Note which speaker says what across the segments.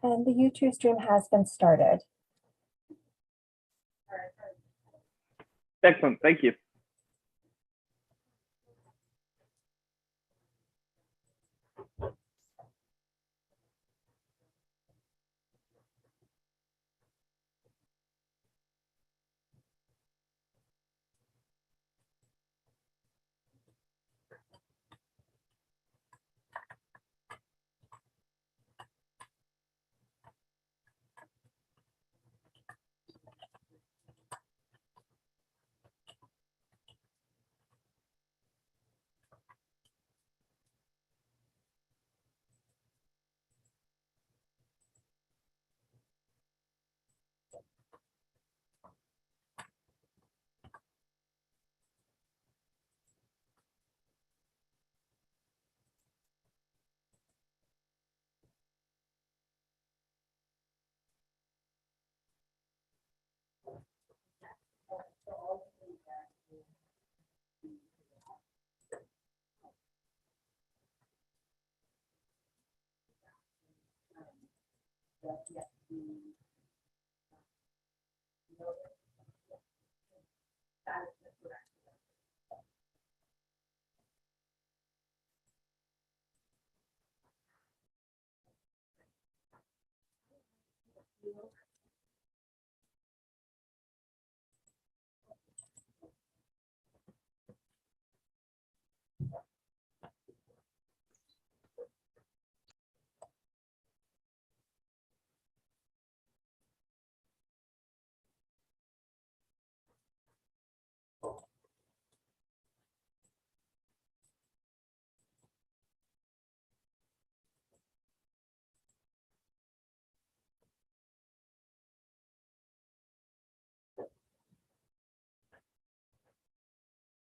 Speaker 1: And the YouTube stream has been started.
Speaker 2: Excellent, thank you.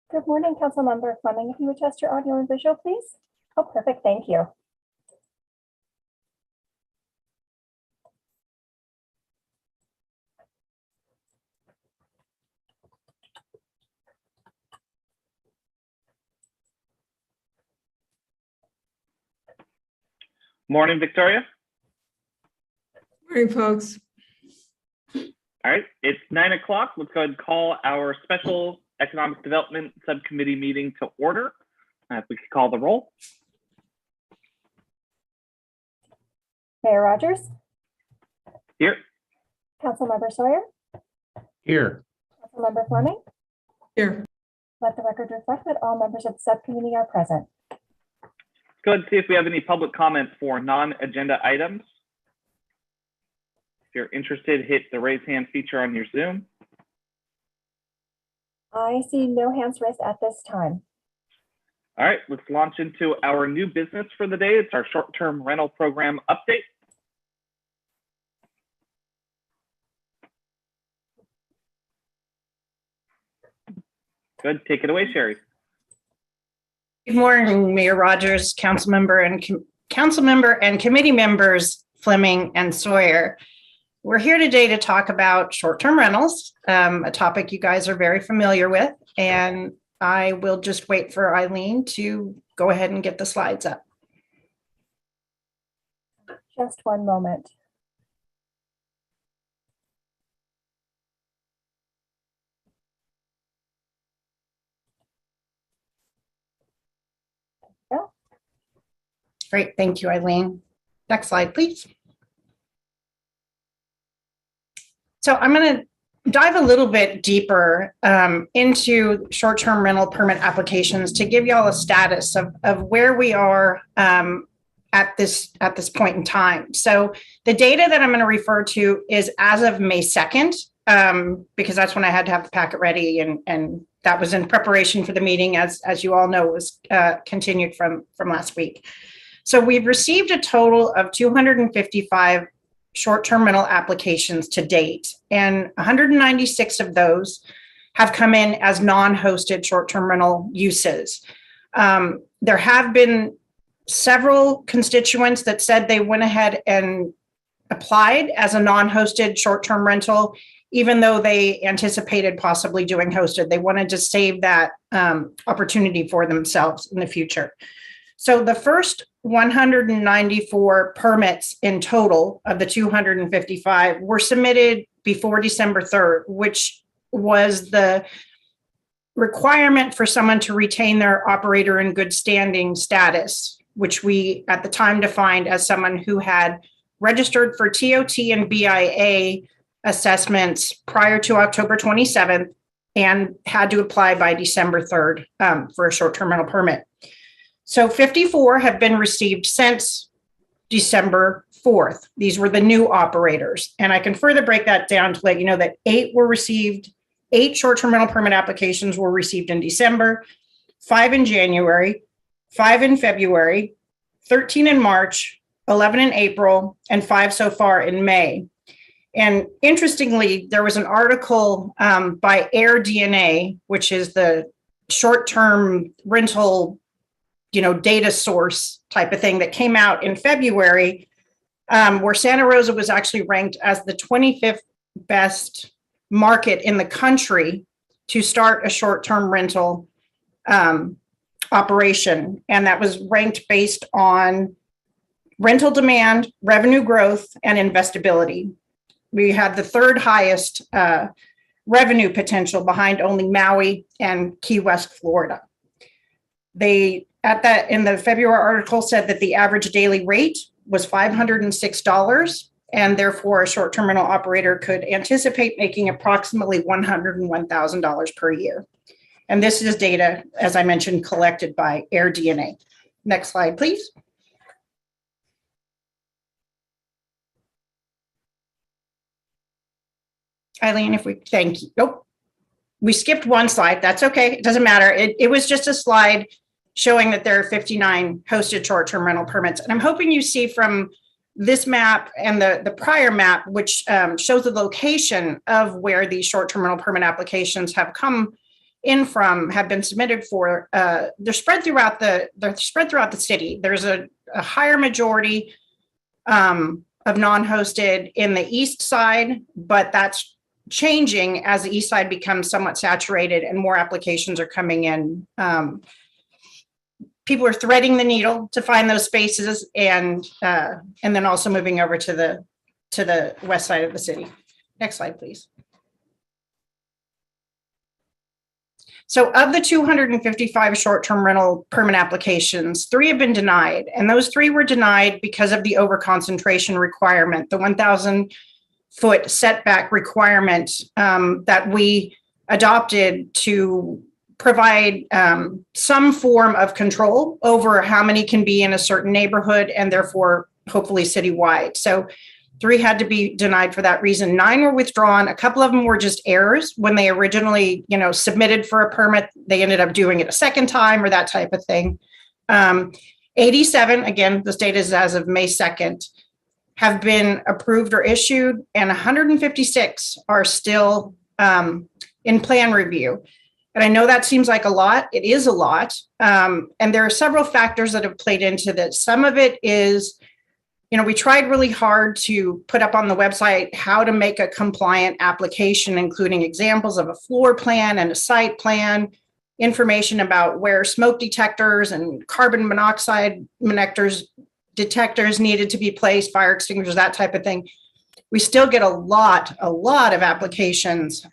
Speaker 1: Good morning, Councilmember Fleming. If you would test your audio and visual, please. Oh, perfect. Thank you.
Speaker 2: Morning, Victoria.
Speaker 3: Morning, folks.
Speaker 2: All right, it's 9 o'clock. Let's go ahead and call our special economic development subcommittee meeting to order. If we could call the roll.
Speaker 1: Mayor Rogers.
Speaker 2: Here.
Speaker 1: Councilmember Sawyer.
Speaker 4: Here.
Speaker 1: Councilmember Fleming.
Speaker 3: Here.
Speaker 1: Let the record reflect that all members of the subcommittee are present.
Speaker 2: Let's go ahead and see if we have any public comment for non-agenda items. If you're interested, hit the raise hand feature on your Zoom.
Speaker 1: I see no hands raised at this time.
Speaker 2: All right, let's launch into our new business for the day. It's our short-term rental program update. Good, take it away, Sherry.
Speaker 5: Good morning, Mayor Rogers, Councilmember and committee members Fleming and Sawyer. We're here today to talk about short-term rentals, a topic you guys are very familiar with, and I will just wait for Eileen to go ahead and get the slides up.
Speaker 1: Just one moment.
Speaker 5: Great, thank you, Eileen. Next slide, please. So I'm going to dive a little bit deeper into short-term rental permit applications to give y'all a status of where we are at this point in time. So the data that I'm going to refer to is as of May 2nd, because that's when I had to have the packet ready, and that was in preparation for the meeting, as you all know, was continued from last week. So we've received a total of 255 short-term rental applications to date, and 196 of those have come in as non-hosted short-term rental uses. There have been several constituents that said they went ahead and applied as a non-hosted short-term rental, even though they anticipated possibly doing hosted. They wanted to save that opportunity for themselves in the future. So the first 194 permits in total of the 255 were submitted before December 3rd, which was the requirement for someone to retain their operator in good standing status, which we at the time defined as someone who had registered for TOT and BIA assessments prior to October 27th and had to apply by December 3rd for a short-term rental permit. So 54 have been received since December 4th. These were the new operators. And I can further break that down to let you know that 8 short-term rental permit applications were received in December, 5 in January, 5 in February, 13 in March, 11 in April, and 5 so far in May. And interestingly, there was an article by AirDNA, which is the short-term rental, data source type of thing that came out in February, where Santa Rosa was actually ranked as the 25th best market in the country to start a short-term rental operation. And that was ranked based on rental demand, revenue growth, and investability. We had the third highest revenue potential behind only Maui and Key West, Florida. They, in the February article, said that the average daily rate was $506, and therefore a short-term rental operator could anticipate making approximately $101,000 per year. And this is data, as I mentioned, collected by AirDNA. Next slide, please. Eileen, thank you. Nope. We skipped one slide. That's okay. It doesn't matter. It was just a slide showing that there are 59 hosted short-term rental permits. And I'm hoping you see from this map and the prior map, which shows the location of where these short-term rental permit applications have come in from, have been submitted for. They're spread throughout the city. There's a higher majority of non-hosted in the east side, but that's changing as the east side becomes somewhat saturated and more applications are coming in. People are threading the needle to find those spaces, and then also moving over to the west side of the city. Next slide, please. So of the 255 short-term rental permit applications, 3 have been denied, and those 3 were denied because of the overconcentration requirement, the 1,000-foot setback requirement that we adopted to provide some form of control over how many can be in a certain neighborhood and therefore hopefully citywide. So 3 had to be denied for that reason. 9 were withdrawn. A couple of them were just errors when they originally, submitted for a permit. They ended up doing it a second time or that type of thing. 87, again, this data is as of May 2nd, have been approved or issued, and 156 are still in plan review. And I know that seems like a lot. It is a lot. And there are several factors that have played into this. Some of it is, we tried really hard to put up on the website how to make a compliant application, including examples of a floor plan and a site plan, information about where smoke detectors and carbon monoxide detectors needed to be placed, fire extinguishers, that type of thing. We still get a lot of applications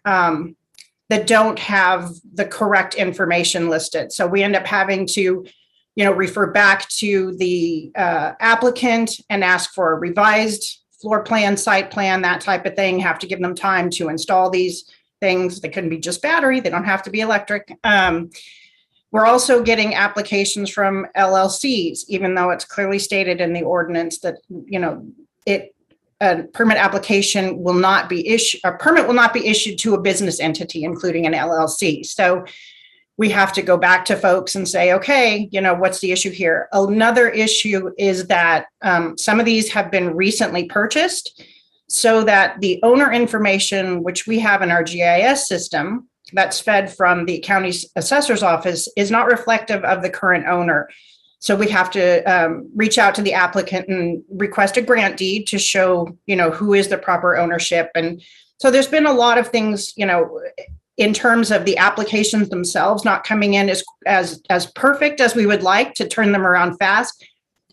Speaker 5: that don't have the correct information listed. So we end up having to, refer back to the applicant and ask for a revised floor plan, site plan, that type of thing, have to give them time to install these things. They couldn't be just battery. They don't have to be electric. We're also getting applications from LLCs, even though it's clearly stated in the ordinance that, a permit application will not be issued, a permit will not be issued to a business entity, including an LLC. So we have to go back to folks and say, okay, what's the issue here? Another issue is that some of these have been recently purchased so that the owner information, which we have in our GIS system that's fed from the county's assessor's office, is not reflective of the current owner. So we have to reach out to the applicant and request a grant deed to show, who is the proper ownership. And so there's been a lot of things, in terms of the applications themselves not coming in as perfect as we would like to turn them around fast.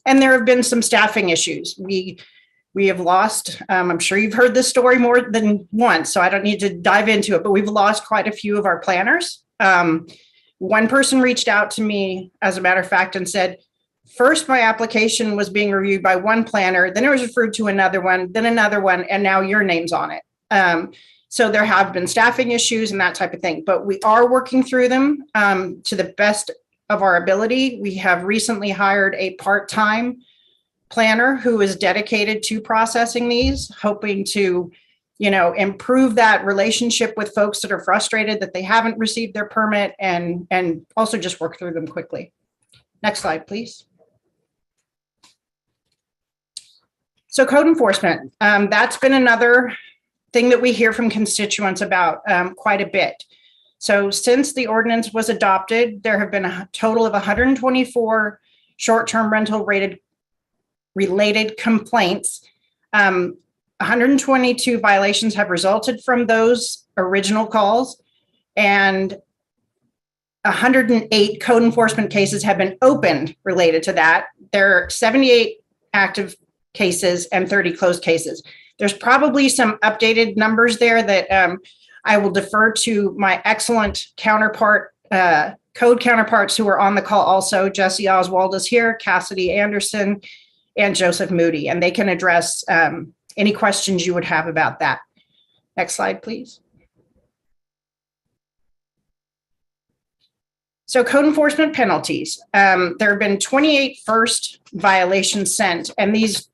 Speaker 5: And there have been some staffing issues. We have lost, I'm sure you've heard this story more than once, so I don't need to dive into it, but we've lost quite a few of our planners. One person reached out to me, as a matter of fact, and said, first, my application was being reviewed by one planner, then it was referred to another one, then another one, and now your name's on it. So there have been staffing issues and that type of thing, but we are working through them to the best of our ability. We have recently hired a part-time planner who is dedicated to processing these, hoping to, improve that relationship with folks that are frustrated that they haven't received their permit, and also just work through them quickly. Next slide, please. So code enforcement, that's been another thing that we hear from constituents about quite a bit. So since the ordinance was adopted, there have been a total of 124 short-term rental related complaints. 122 violations have resulted from those original calls, and 108 code enforcement cases have been opened related to that. There are 78 active cases and 30 closed cases. There's probably some updated numbers there that I will defer to my excellent counterpart, code counterparts who are on the call also. Jesse Oswald is here, Cassidy Anderson, and Joseph Moody, and they can address any questions you would have about that. Next slide, please. So code enforcement penalties. There have been 28 first violations sent, and these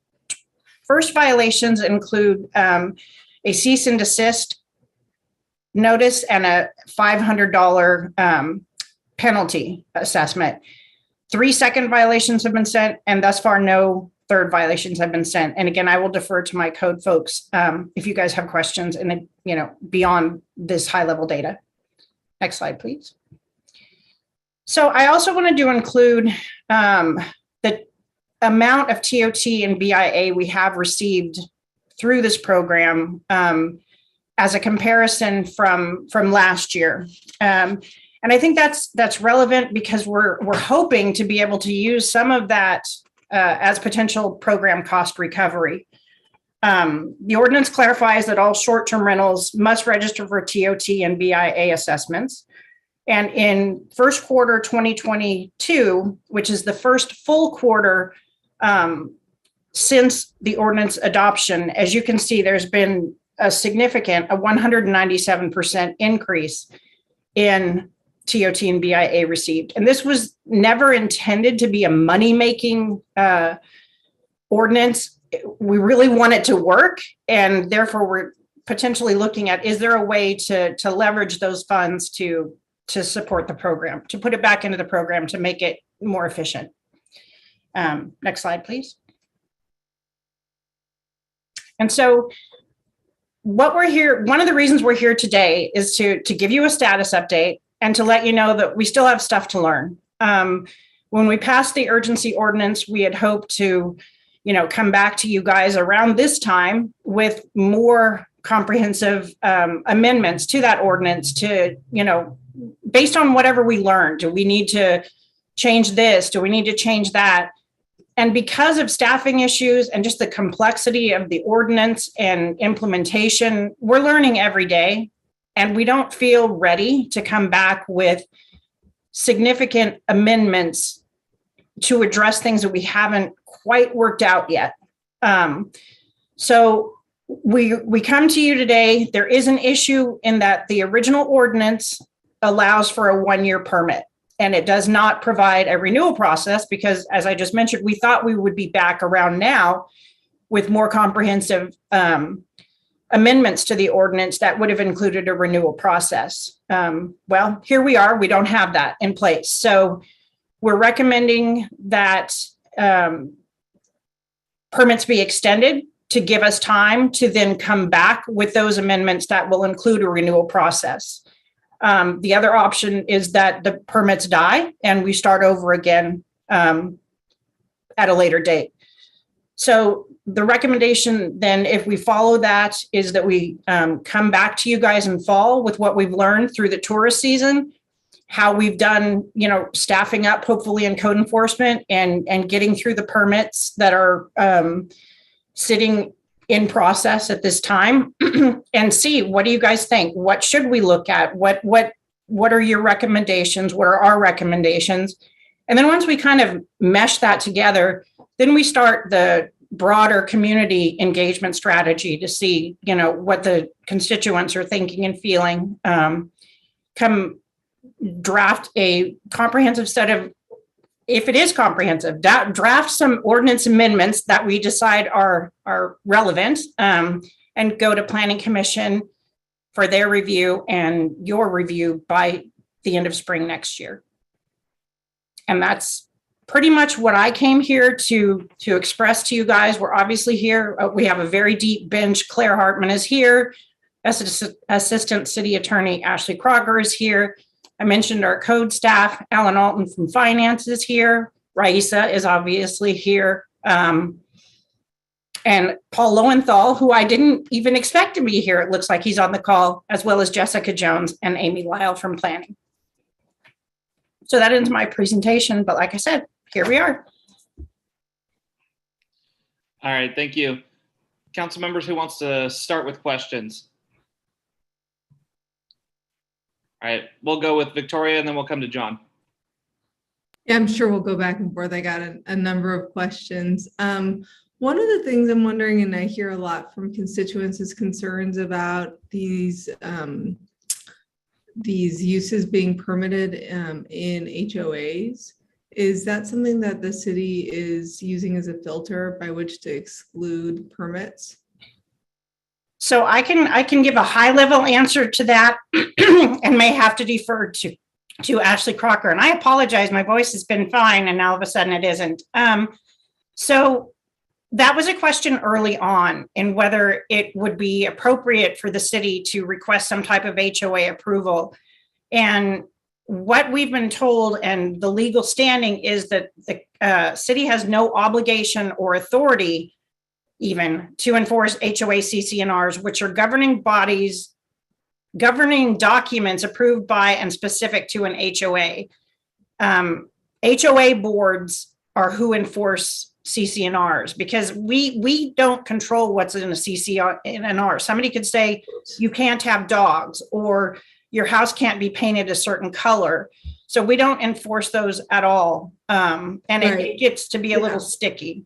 Speaker 5: first violations include a cease and desist notice and a $500 penalty assessment. 3 second violations have been sent, and thus far no third violations have been sent. And again, I will defer to my code folks if you guys have questions and beyond this high level data. Next slide, please. So I also wanted to include the amount of TOT and BIA we have received through this program as a comparison from last year. And I think that's relevant because we're hoping to be able to use some of that as potential program cost recovery. The ordinance clarifies that all short-term rentals must register for TOT and BIA assessments. And in first quarter 2022, which is the first full quarter since the ordinance adoption, as you can see, there's been a 197% increase in TOT and BIA received. And this was never intended to be a money-making ordinance. We really want it to work, and therefore we're potentially looking at, is there a way to leverage those funds to support the program, to put it back into the program to make it more efficient. Next slide, please. And so what we're here, one of the reasons we're here today is to give you a status update and to let you know that we still have stuff to learn. When we passed the urgency ordinance, we had hoped to, come back to you guys around this time with more comprehensive amendments to that ordinance to, based on whatever we learned. Do we need to change this? Do we need to change that? And because of staffing issues and just the complexity of the ordinance and implementation, we're learning every day, and we don't feel ready to come back with significant amendments to address things that we haven't quite worked out yet. So we come to you today. There is an issue in that the original ordinance allows for a 1-year permit, and it does not provide a renewal process because, as I just mentioned, we thought we would be back around now with more comprehensive amendments to the ordinance that would have included a renewal process. Well, here we are. We don't have that in place. So we're recommending that permits be extended to give us time to then come back with those amendments that will include a renewal process. The other option is that the permits die and we start over again at a later date. So the recommendation then, if we follow that, is that we come back to you guys in fall with what we've learned through the tourist season, how we've done, staffing up hopefully in code enforcement and getting through the permits that are sitting in process at this time, and see, what do you guys think? What should we look at? What are your recommendations? What are our recommendations? And then once we kind of mesh that together, then we start the broader community engagement strategy to see, what the constituents are thinking and feeling. Come draft a comprehensive set of, if it is comprehensive, draft some ordinance amendments that we decide are relevant, and go to Planning Commission for their review and your review by the end of spring next year. And that's pretty much what I came here to express to you guys. We're obviously here. We have a very deep bench. Claire Hartman is here. Assistant City Attorney Ashley Crocker is here. I mentioned our code staff. Alan Alton from Finance is here. Raisa is obviously here. And Paul Lowenthal, who I didn't even expect to be here. It looks like he's on the call, as well as Jessica Jones and Amy Lyle from Planning. So that ends my presentation. But like I said, here we are.
Speaker 2: All right, thank you. Council members, who wants to start with questions? All right, we'll go with Victoria and then we'll come to John.
Speaker 3: Yeah, I'm sure we'll go back and forth. I got a number of questions. One of the things I'm wondering, and I hear a lot from constituents, is concerns about these uses being permitted in HOAs. Is that something that the city is using as a filter by which to exclude permits?
Speaker 5: So I can give a high level answer to that and may have to defer to Ashley Crocker. And I apologize, my voice has been fine and now all of a sudden it isn't. So that was a question early on in whether it would be appropriate for the city to request some type of HOA approval. And what we've been told and the legal standing is that the city has no obligation or authority even to enforce HOA CC&Rs, which are governing bodies, governing documents approved by and specific to an HOA. HOA boards are who enforce CC&Rs because we don't control what's in a CC&R. Somebody could say you can't have dogs or your house can't be painted a certain color. So we don't enforce those at all. And right. It gets to be a little sticky.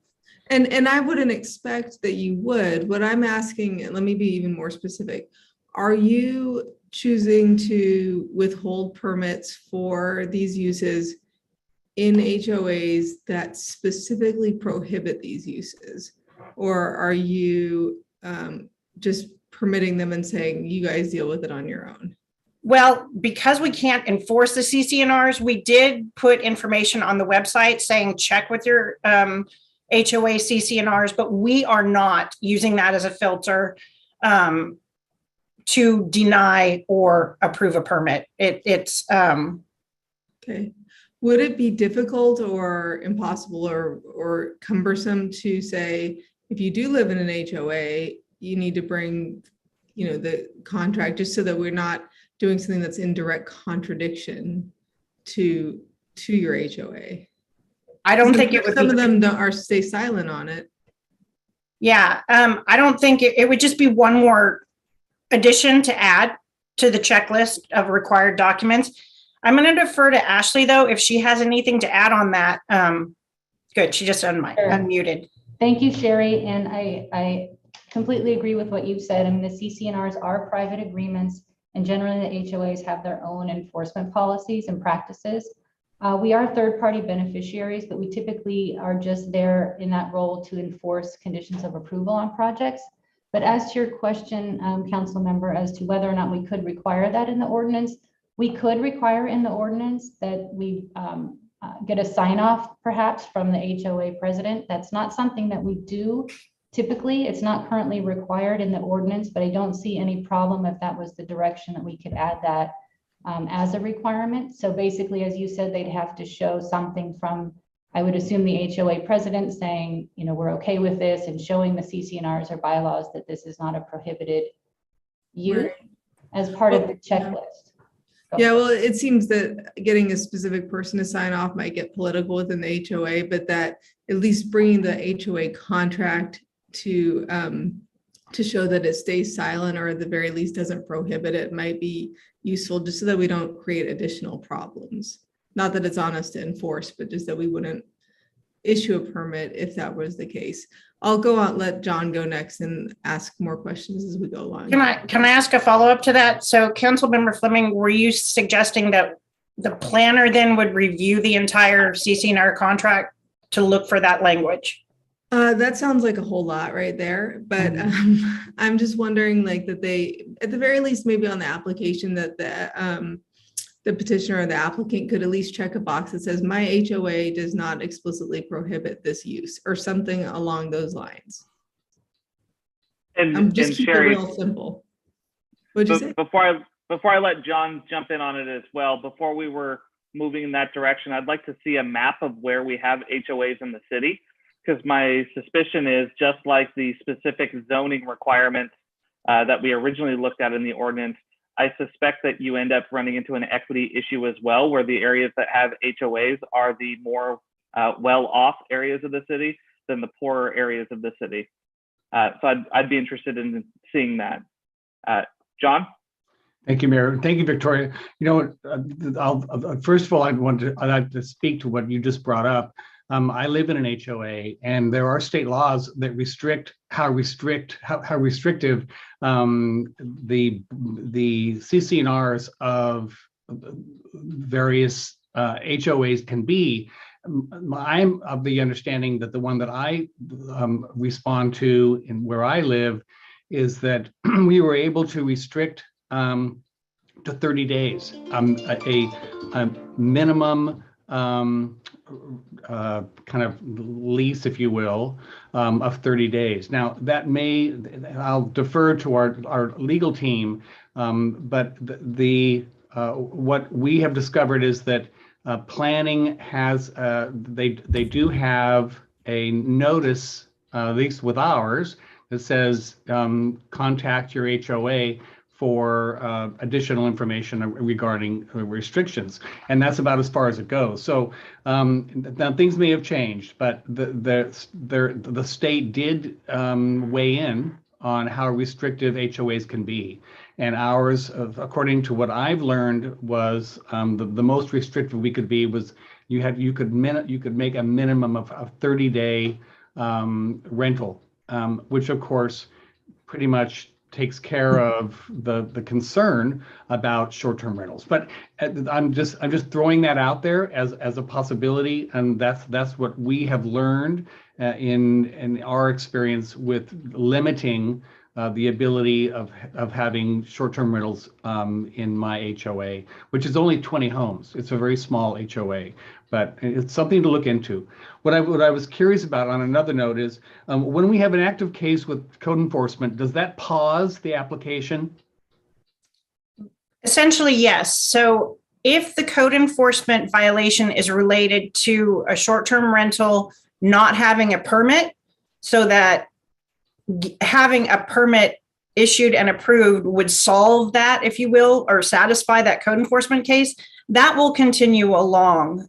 Speaker 3: And I wouldn't expect that you would. What I'm asking, and let me be even more specific, are you choosing to withhold permits for these uses in HOAs that specifically prohibit these uses? Or are you just permitting them and saying, you guys deal with it on your own?
Speaker 5: Well, because we can't enforce the CC&Rs, we did put information on the website saying check with your HOA CC&Rs, but we are not using that as a filter to deny or approve a permit. It's
Speaker 3: okay. Would it be difficult or impossible or cumbersome to say, if you do live in an HOA, you need to bring, the contract, just so that we're not doing something that's in direct contradiction to your HOA?
Speaker 5: I don't think it would.
Speaker 3: Some of them stay silent on it.
Speaker 5: Yeah, I don't think it would just be one more addition to add to the checklist of required documents. I'm going to defer to Ashley though, if she has anything to add on that. Good, she just unmuted.
Speaker 4: Thank you, Sherry, and I completely agree with what you've said. I mean, the CC&Rs are private agreements, and generally the HOAs have their own enforcement policies and practices. We are third-party beneficiaries, but we typically are just there in that role to enforce conditions of approval on projects. But as to your question, council member, as to whether or not we could require that in the ordinance, we could require in the ordinance that we get a sign-off perhaps from the HOA president. That's not something that we do typically. It's not currently required in the ordinance, but I don't see any problem if that was the direction that we could add that as a requirement. So basically, as you said, they'd have to show something from I would assume the HOA president saying, you know, we're okay with this and showing the CCNRs or bylaws that this is not a prohibited use
Speaker 3: Right.
Speaker 4: as part of the
Speaker 3: Well, yeah.
Speaker 4: checklist. Go.
Speaker 3: Yeah, well, it seems that getting a specific person to sign off might get political within the HOA, but that at least bringing the HOA contract to show that it stays silent or at the very least doesn't prohibit it might be useful, just so that we don't create additional problems. Not that it's on us to enforce, but just that we wouldn't issue a permit if that was the case. I'll go out, let John go next and ask more questions as we go along.
Speaker 5: Can I ask a follow-up to that? So Councilmember Fleming, were you suggesting that the planner then would review the entire CCNR contract to look for that language?
Speaker 3: That sounds like a whole lot right there, but I'm just wondering, like, that they, at the very least, maybe on the application, that the petitioner or the applicant could at least check a box that says my HOA does not explicitly prohibit this use, or something along those lines.
Speaker 2: And
Speaker 3: Just keep it
Speaker 2: Sherry,
Speaker 3: real simple. What'd you say?
Speaker 2: before I let John jump in on it as well, before we were moving in that direction, I'd like to see a map of where we have HOAs in the city, because my suspicion is, just like the specific zoning requirements that we originally looked at in the ordinance, I suspect that you end up running into an equity issue as well, where the areas that have HOAs are the more well-off areas of the city than the poorer areas of the city. So I'd be interested in seeing that. John?
Speaker 6: Thank you, Mayor. Thank you, Victoria. You know, first of all, I'd like to speak to what you just brought up. I live in an HOA, and there are state laws that restrict how restrictive the CCNRs of various HOAs can be. I'm of the understanding that the one that I respond to in where I live is that we were able to restrict to 30 days, a minimum kind of lease, if you will, of 30 days. Now, that may, I'll defer to our legal team, but what we have discovered is that planning has, they do have a notice, at least with ours, that says contact your HOA for additional information regarding restrictions, and that's about as far as it goes. So now things may have changed, but the state did weigh in on how restrictive HOAs can be, and ours, according to what I've learned, was the most restrictive we could be was you could make a minimum of a 30-day rental, which of course pretty much takes care of the concern about short-term rentals. But I'm just throwing that out there as a possibility, and that's what we have learned in our experience with limiting the ability of having short-term rentals in my HOA, which is only 20 homes. It's a very small HOA, but it's something to look into. What I was curious about on another note is when we have an active case with code enforcement, does that pause the application?
Speaker 5: Essentially, yes. So if the code enforcement violation is related to a short-term rental not having a permit, so that having a permit issued and approved would solve that, if you will, or satisfy that code enforcement case, that will continue along.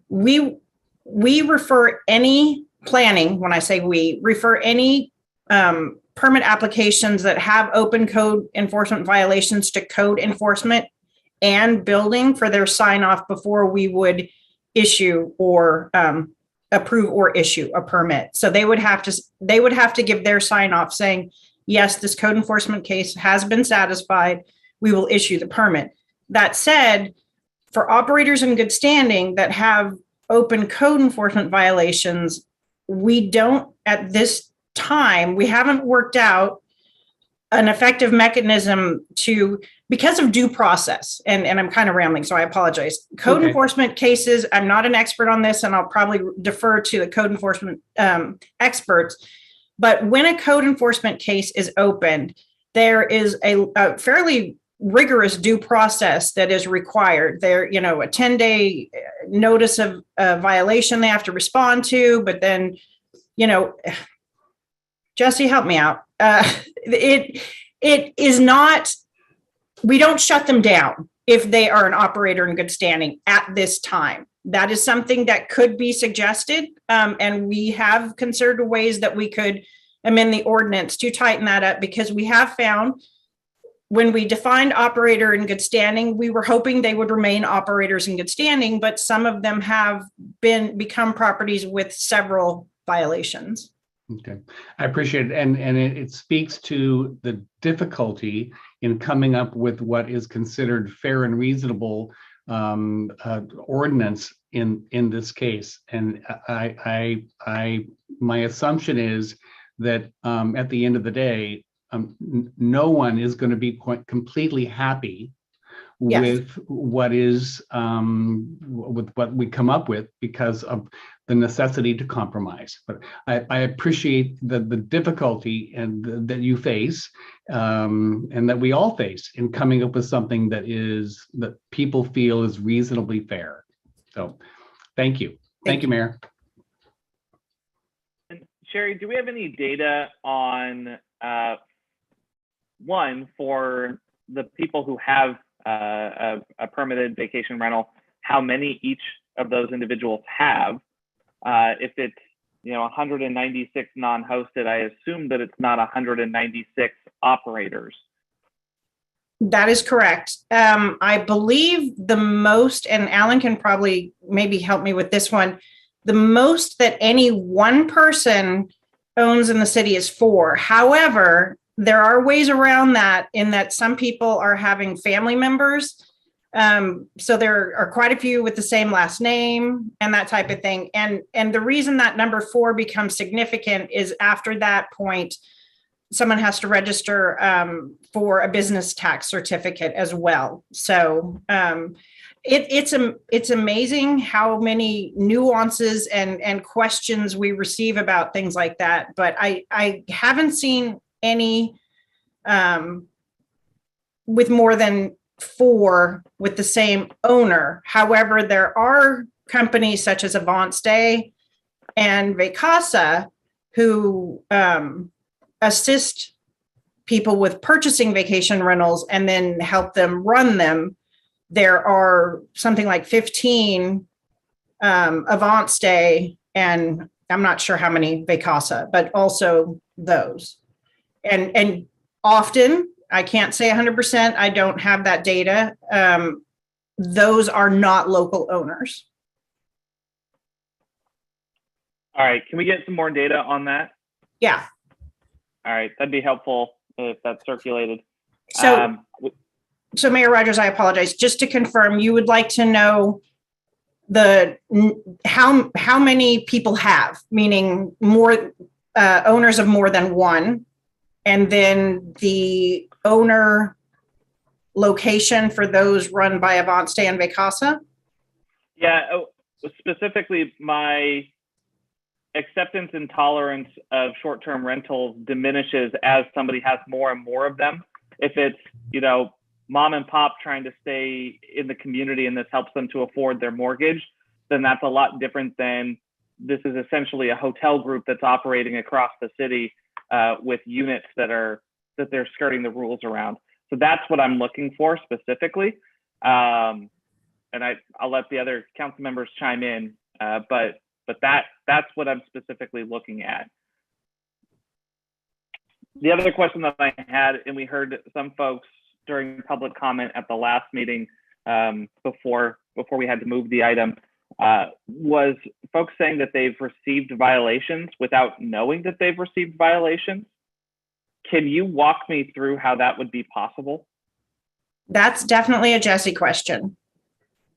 Speaker 5: We refer any planning, when I say we, refer any permit applications that have open code enforcement violations to code enforcement and building for their sign off before we would issue or approve or issue a permit. So they would have to give their sign off saying, yes, this code enforcement case has been satisfied. We will issue the permit. That said, for operators in good standing that have open code enforcement violations, we don't, at this time, we haven't worked out an effective mechanism to, because of due process, and I'm kind of rambling, so I apologize. Code enforcement cases, I'm not an expert on this, and I'll probably defer to the code enforcement experts, but when a code enforcement case is opened, there is a fairly rigorous due process that is required. There, a 10-day notice of a violation they have to respond to, but then, Jesse, help me out. It is not, we don't shut them down if they are an operator in good standing at this time. That is something that could be suggested. And we have considered ways that we could amend the ordinance to tighten that up, because we have found when we defined operator in good standing, we were hoping they would remain operators in good standing, but some of them have become properties with several violations.
Speaker 6: Okay, I appreciate it. And it speaks to the difficulty in coming up with what is considered fair and reasonable ordinance in this case. And my assumption is that at the end of the day, no one is going to be completely happy with what is with what we come up with because of the necessity to compromise. But I appreciate the difficulty and that you face and that we all face in coming up with something that people feel is reasonably fair. So thank you. Thank you, Mayor.
Speaker 2: And Sherry, do we have any data on one, for the people who have a permitted vacation rental, how many each of those individuals have? If it's 196 non-hosted, I assume that it's not 196 operators.
Speaker 5: That is correct. I believe the most, and Alan can probably maybe help me with this one, the most that any one person owns in the city is 4. However, there are ways around that, in that some people are having family members. So there are quite a few with the same last name and that type of thing. And the reason that number 4 becomes significant is after that point, someone has to register for a business tax certificate as well. So it's amazing how many nuances and questions we receive about things like that. But I haven't seen any with more than 4 with the same owner. However, there are companies such as AvantStay and Vacasa who assist people with purchasing vacation rentals and then help them run them. There are something like 15 AvantStay, and I'm not sure how many Vacasa, but also those. And often, I can't say 100%, I don't have that data. Those are not local owners.
Speaker 2: All right, can we get some more data on that?
Speaker 5: Yeah.
Speaker 2: All right, that'd be helpful if that's circulated.
Speaker 5: So Mayor Rogers, I apologize. Just to confirm, you would like to know how many people have, meaning more owners of more than one, and then the owner location for those run by AvantStay and Vacasa?
Speaker 2: Yeah, specifically my acceptance and tolerance of short-term rentals diminishes as somebody has more and more of them. If it's, mom and pop trying to stay in the community and this helps them to afford their mortgage, then that's a lot different than this is essentially a hotel group that's operating across the city with units that they're skirting the rules around. So that's what I'm looking for specifically. And I'll let the other council members chime in, but that's what I'm specifically looking at. The other question that I had, and we heard some folks during public comment at the last meeting before we had to move the item, was folks saying that they've received violations without knowing that they've received violations. Can you walk me through how that would be possible?
Speaker 5: That's definitely a Jesse question.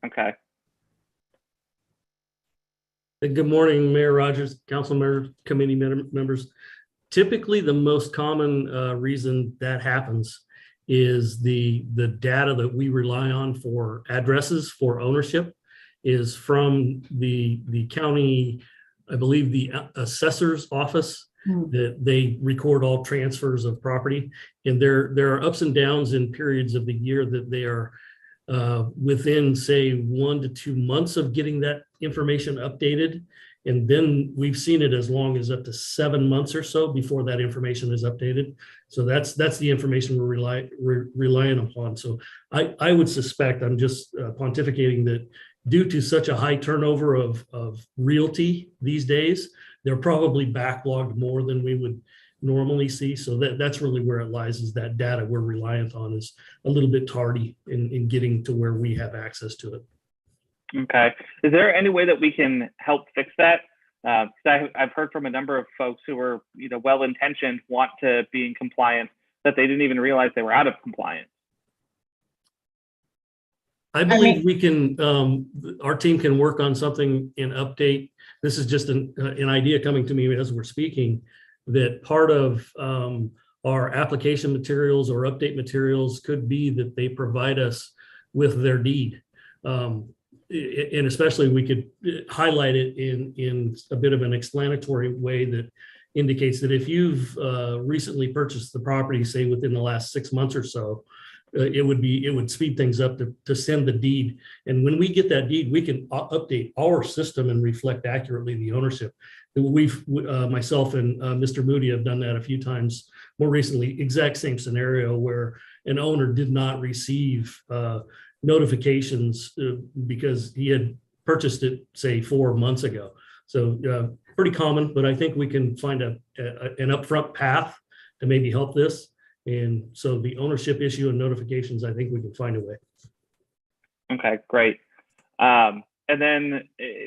Speaker 2: Okay.
Speaker 7: Good morning, Mayor Rogers, council members, committee members. Typically, the most common reason that happens is the data that we rely on for addresses for ownership is from the county, I believe the assessor's office, that they record all transfers of property. And there are ups and downs in periods of the year that they are within, say, 1 to 2 months of getting that information updated. And then we've seen it as long as up to 7 months or so before that information is updated. So that's the information we're relying upon. So I would suspect, I'm just pontificating, that due to such a high turnover of realty these days, they're probably backlogged more than we would normally see. So that's really where it lies, is that data we're reliant on is a little bit tardy in getting to where we have access to it.
Speaker 2: Okay. Is there any way that we can help fix that? I've heard from a number of folks who were, well-intentioned, want to be in compliance, that they didn't even realize they were out of compliance.
Speaker 7: I believe we can, our team can work on something and update. This is just an idea coming to me as we're speaking, that part of our application materials or update materials could be that they provide us with their deed. And especially we could highlight it in a bit of an explanatory way that indicates that if you've recently purchased the property, say within the last 6 months or so, it would speed things up to send the deed. And when we get that deed, we can update our system and reflect accurately the ownership. Myself and Mr. Moody have done that a few times more recently, exact same scenario where an owner did not receive notifications because he had purchased it, say, 4 months ago. So pretty common, but I think we can find an upfront path to maybe help this. And so the ownership issue and notifications, I think we can find a way.
Speaker 2: Okay, great. And then,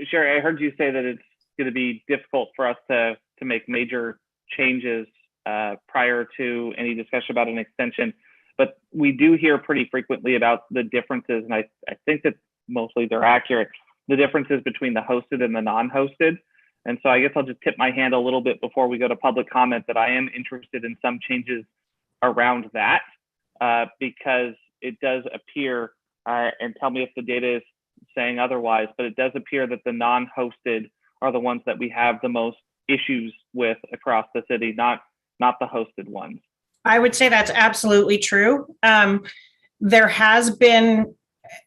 Speaker 2: Sherry, I heard you say that it's going to be difficult for us to make major changes prior to any discussion about an extension. But we do hear pretty frequently about the differences, and I think that mostly they're accurate, the differences between the hosted and the non-hosted. And so I guess I'll just tip my hand a little bit before we go to public comment that I am interested in some changes around that, because it does appear, and tell me if the data is saying otherwise, but it does appear that the non-hosted are the ones that we have the most issues with across the city, not the hosted ones.
Speaker 5: I would say that's absolutely true. There has been,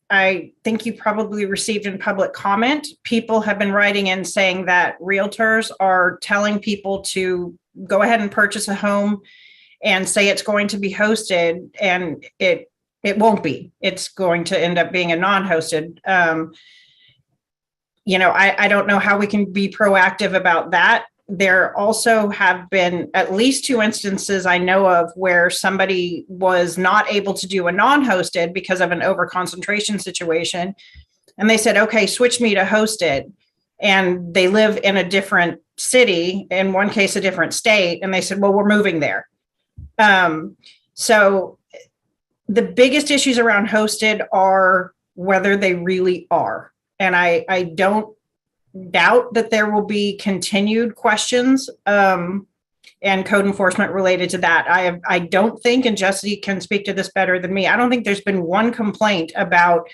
Speaker 5: I think you probably received in public comment, people have been writing in saying that realtors are telling people to go ahead and purchase a home and say it's going to be hosted, and it won't be. It's going to end up being a non-hosted. I don't know how we can be proactive about that. There also have been at least 2 instances I know of where somebody was not able to do a non-hosted because of an overconcentration situation. And they said, okay, switch me to hosted. And they live in a different city, in one case, a different state. And they said, well, we're moving there. So the biggest issues around hosted are whether they really are. And I don't doubt that there will be continued questions and code enforcement related to that. I don't think, and Jesse can speak to this better than me, I don't think there's been one complaint about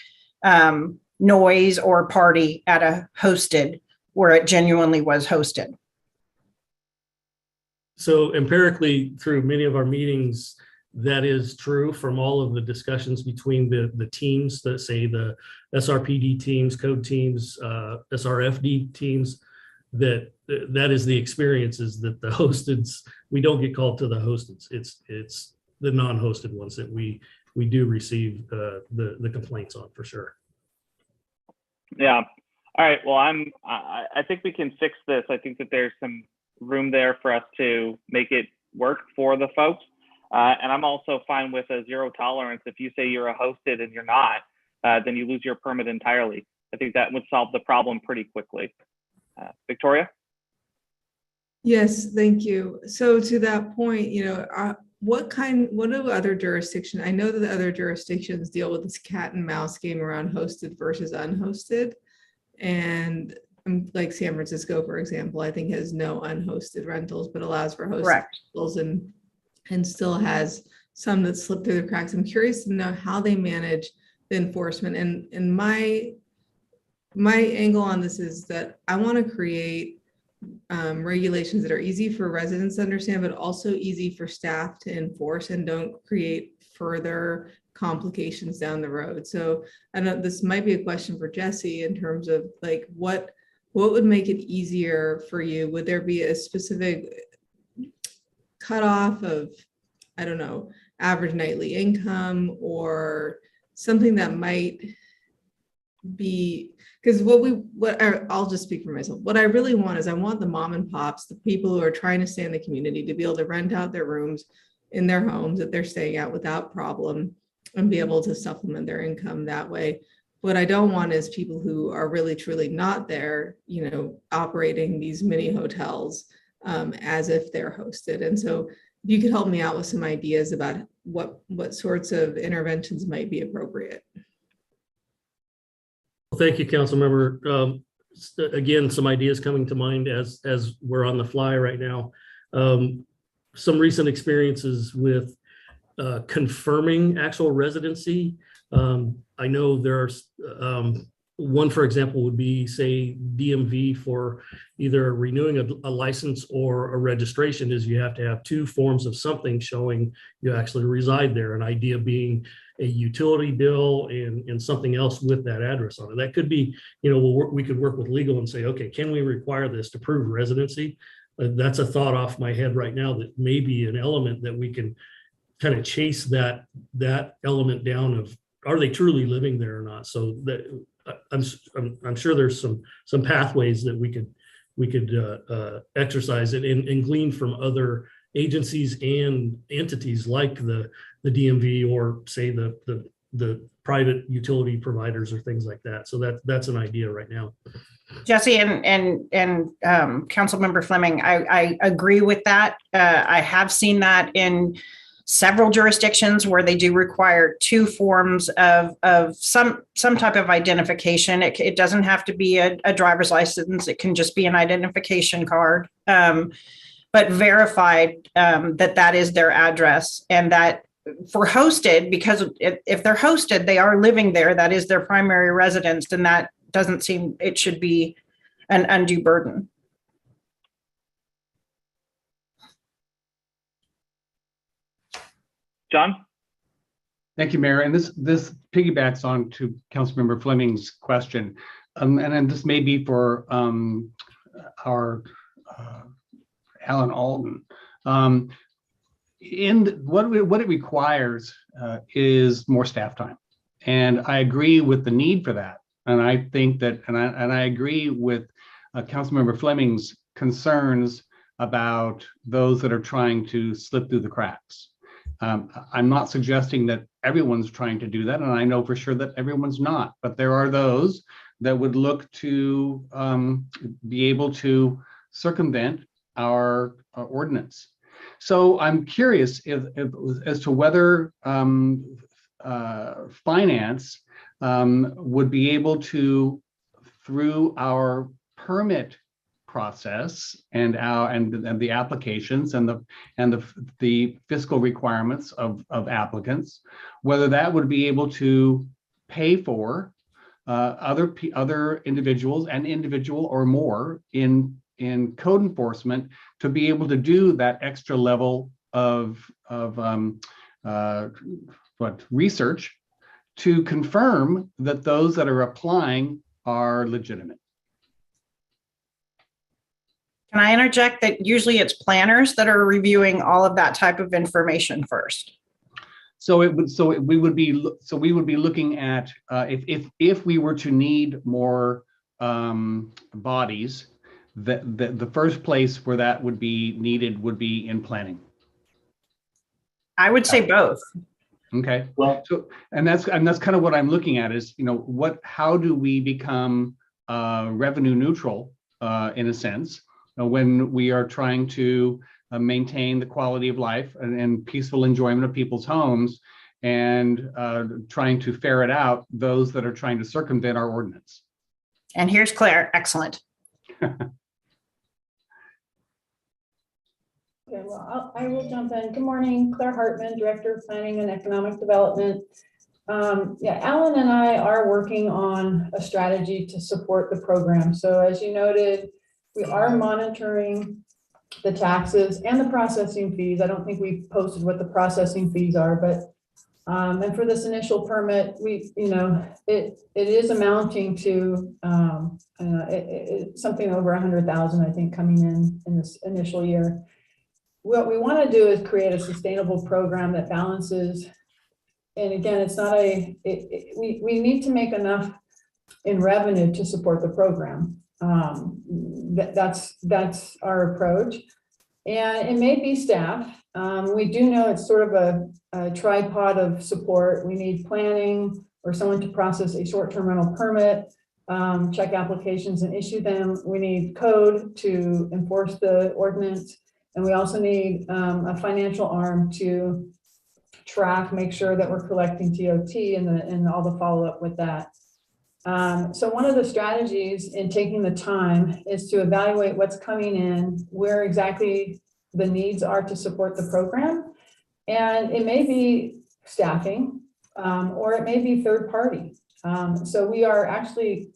Speaker 5: noise or party at a hosted where it genuinely was hosted.
Speaker 7: So empirically, through many of our meetings, that is true from all of the discussions between the teams, that say the SRPD teams, code teams, SRFD teams, that is the experience, is that the hosteds, we don't get called to the hosteds. It's the non-hosted ones that we do receive the complaints on, for sure.
Speaker 2: Yeah. All right. Well, I think we can fix this. I think that there's some room there for us to make it work for the folks. And I'm also fine with a zero tolerance. If you say you're a hosted and you're not, then you lose your permit entirely. I think that would solve the problem pretty quickly. Victoria?
Speaker 3: Yes, thank you. So to that point, what do other jurisdictions, I know that the other jurisdictions deal with this cat and mouse game around hosted versus unhosted. And like San Francisco, for example, I think has no unhosted rentals, but allows for hosted rentals and still has some that slip through the cracks. I'm curious to know how they manage the enforcement. And my angle on this is that I want to create regulations that are easy for residents to understand, but also easy for staff to enforce, and don't create further complications down the road. So I know this might be a question for Jesse in terms of like what would make it easier for you? Would there be a specific cutoff of, I don't know, average nightly income or something that might be, because I'll just speak for myself. What I really want is I want the mom and pops, the people who are trying to stay in the community, to be able to rent out their rooms in their homes that they're staying at without problem and be able to supplement their income that way. What I don't want is people who are really truly not there, you know, operating these mini hotels as if they're hosted. And so if you could help me out with some ideas about what sorts of interventions might be appropriate.
Speaker 7: Thank you, Councilmember. Again, some ideas coming to mind as we're on the fly right now. Some recent experiences with confirming actual residency. I know there's one, for example, would be, say, DMV for either renewing a license or a registration is you have to have two forms of something showing you actually reside there. An idea being a utility bill and something else with that address on it. That could be, you know, we could work with legal and say, okay, can we require this to prove residency? That's a thought off my head right now that may be an element that we can kind of chase that element down of, are they truly living there or not? So that I'm sure there's some pathways that we could exercise and glean from other agencies and entities like the DMV or say the private utility providers or things like that. So that's an idea right now.
Speaker 5: Jesse and Councilmember Fleming, I agree with that. I have seen that in several jurisdictions where they do require two forms of some type of identification. It doesn't have to be a driver's license. It can just be an identification card, but verified that is their address, and that for hosted, because if they're hosted, they are living there. That is their primary residence, and that doesn't seem it should be an undue burden.
Speaker 2: John?
Speaker 6: Thank you, Mayor. And this piggybacks on to Councilmember Fleming's question. And then this may be for our Alan Alden. What it requires is more staff time. And I agree with the need for that. And I think that, and I agree with Councilmember Fleming's concerns about those that are trying to slip through the cracks. I'm not suggesting that everyone's trying to do that, and I know for sure that everyone's not, but there are those that would look to be able to circumvent our ordinance. So I'm curious as to whether finance would be able to, through our permit process and the applications and the fiscal requirements of applicants, whether that would be able to pay for other individuals, an individual or more in code enforcement, to be able to do that extra level of research to confirm that those that are applying are legitimate.
Speaker 5: Can I interject that usually it's planners that are reviewing all of that type of information first?
Speaker 6: So we would be looking at if we were to need more bodies, the first place where that would be needed would be in planning.
Speaker 5: I would say both.
Speaker 6: Okay. Well, so and that's kind of what I'm looking at is, you know, how do we become revenue neutral in a sense when we are trying to maintain the quality of life and peaceful enjoyment of people's homes, and trying to ferret out those that are trying to circumvent our ordinance.
Speaker 5: And here's Claire. Excellent.
Speaker 8: Okay, well, I will jump in. Good morning, Claire Hartman, Director of Planning and Economic Development. Yeah, Alan and I are working on a strategy to support the program. So as you noted, we are monitoring the taxes and the processing fees. I don't think we've posted what the processing fees are, but And for this initial permit, it is amounting to something over 100,000, I think, coming in this initial year. What we want to do is create a sustainable program that balances. And again, it's not we need to make enough in revenue to support the program. That's our approach. And it may be staff. We do know it's sort of a tripod of support. We need planning or someone to process a short-term rental permit, check applications and issue them. We need code to enforce the ordinance. And we also need a financial arm to track, make sure that we're collecting TOT and all the follow-up with that. So one of the strategies in taking the time is to evaluate what's coming in, where exactly the needs are to support the program. And it may be staffing, or it may be third party. So we are actually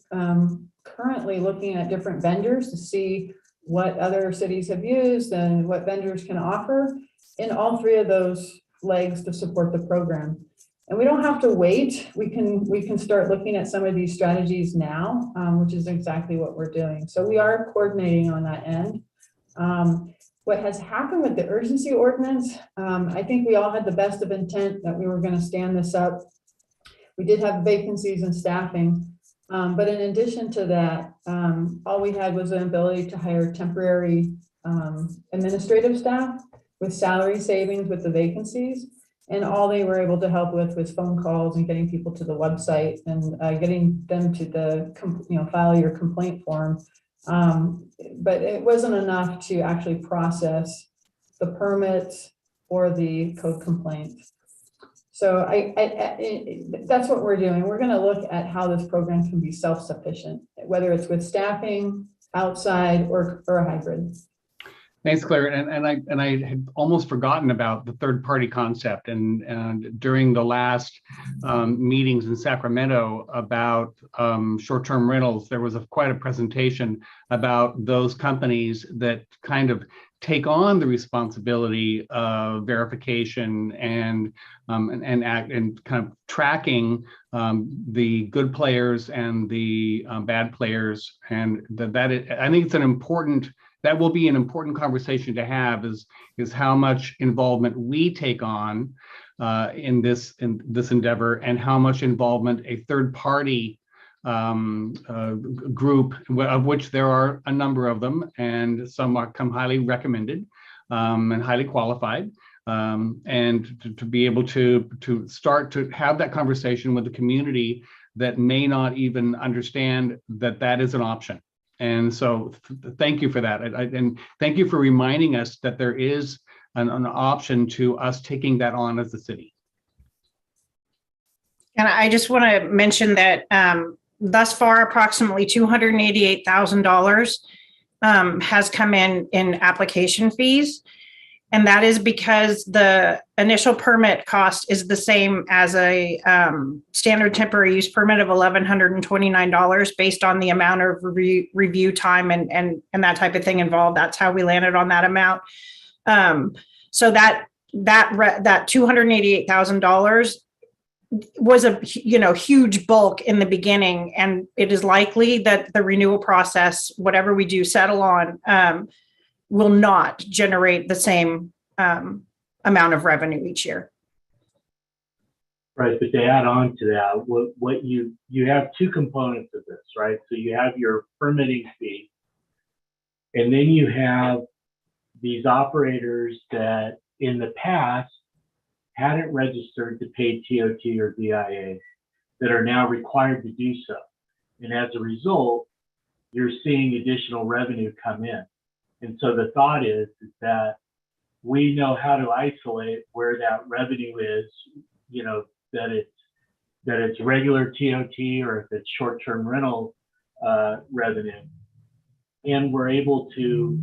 Speaker 8: currently looking at different vendors to see what other cities have used and what vendors can offer in all three of those legs to support the program. And we don't have to wait. We can start looking at some of these strategies now, which is exactly what we're doing. So we are coordinating on that end. What has happened with the urgency ordinance, I think we all had the best of intent that we were going to stand this up. We did have vacancies in staffing, but in addition to that, all we had was an ability to hire temporary administrative staff with salary savings with the vacancies. And all they were able to help with was phone calls and getting people to the website and getting them to the, file your complaint form. But it wasn't enough to actually process the permits or the code complaints. So that's what we're doing. We're going to look at how this program can be self-sufficient, whether it's with staffing, outside, or a hybrid.
Speaker 6: Thanks, Claire. And I had almost forgotten about the third party concept. And during the last meetings in Sacramento about short-term rentals, there was quite a presentation about those companies that kind of take on the responsibility of verification and kind of tracking the good players and the bad players. And I think it's that will be an important conversation to have is how much involvement we take on in this endeavor and how much involvement a third party group, of which there are a number of them, and some come highly recommended and highly qualified, and to be able to start to have that conversation with the community that may not even understand that is an option. And so thank you for that. And thank you for reminding us that there is an option to us taking that on as a city.
Speaker 5: And I just want to mention that thus far, approximately $288,000 has come in application fees. And that is because the initial permit cost is the same as a standard temporary use permit of $1,129 based on the amount of review time and that type of thing involved. That's how we landed on that amount. So that $288,000 was a huge bulk in the beginning, and it is likely that the renewal process, whatever we do settle on, will not generate the same amount of revenue each year.
Speaker 9: Right, but to add on to that, what you have two components of this, right? So you have your permitting fee, and then you have these operators that in the past hadn't registered to pay TOT or BIA that are now required to do so. And as a result, you're seeing additional revenue come in. And so the thought is that we know how to isolate where that revenue is, that it's regular TOT or if it's short-term rental revenue. And we're able to,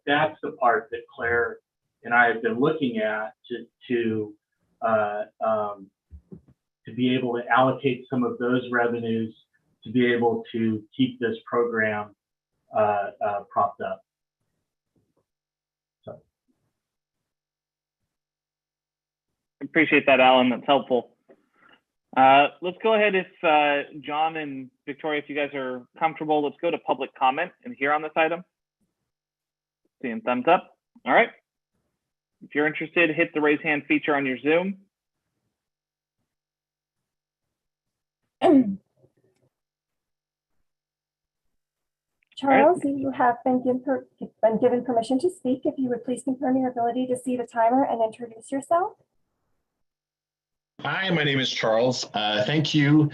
Speaker 9: that's the part that Claire and I have been looking at to be able to allocate some of those revenues to be able to keep this program propped up. So.
Speaker 2: Appreciate that, Alan. That's helpful. Let's go ahead if John and Victoria, if you guys are comfortable, let's go to public comment and hear on this item. Seeing thumbs up. All right. If you're interested, hit the raise hand feature on your Zoom.
Speaker 1: Charles, you have been given permission to speak. If you would please confirm your ability to see the timer and introduce yourself.
Speaker 10: Hi, my name is Charles. Thank you,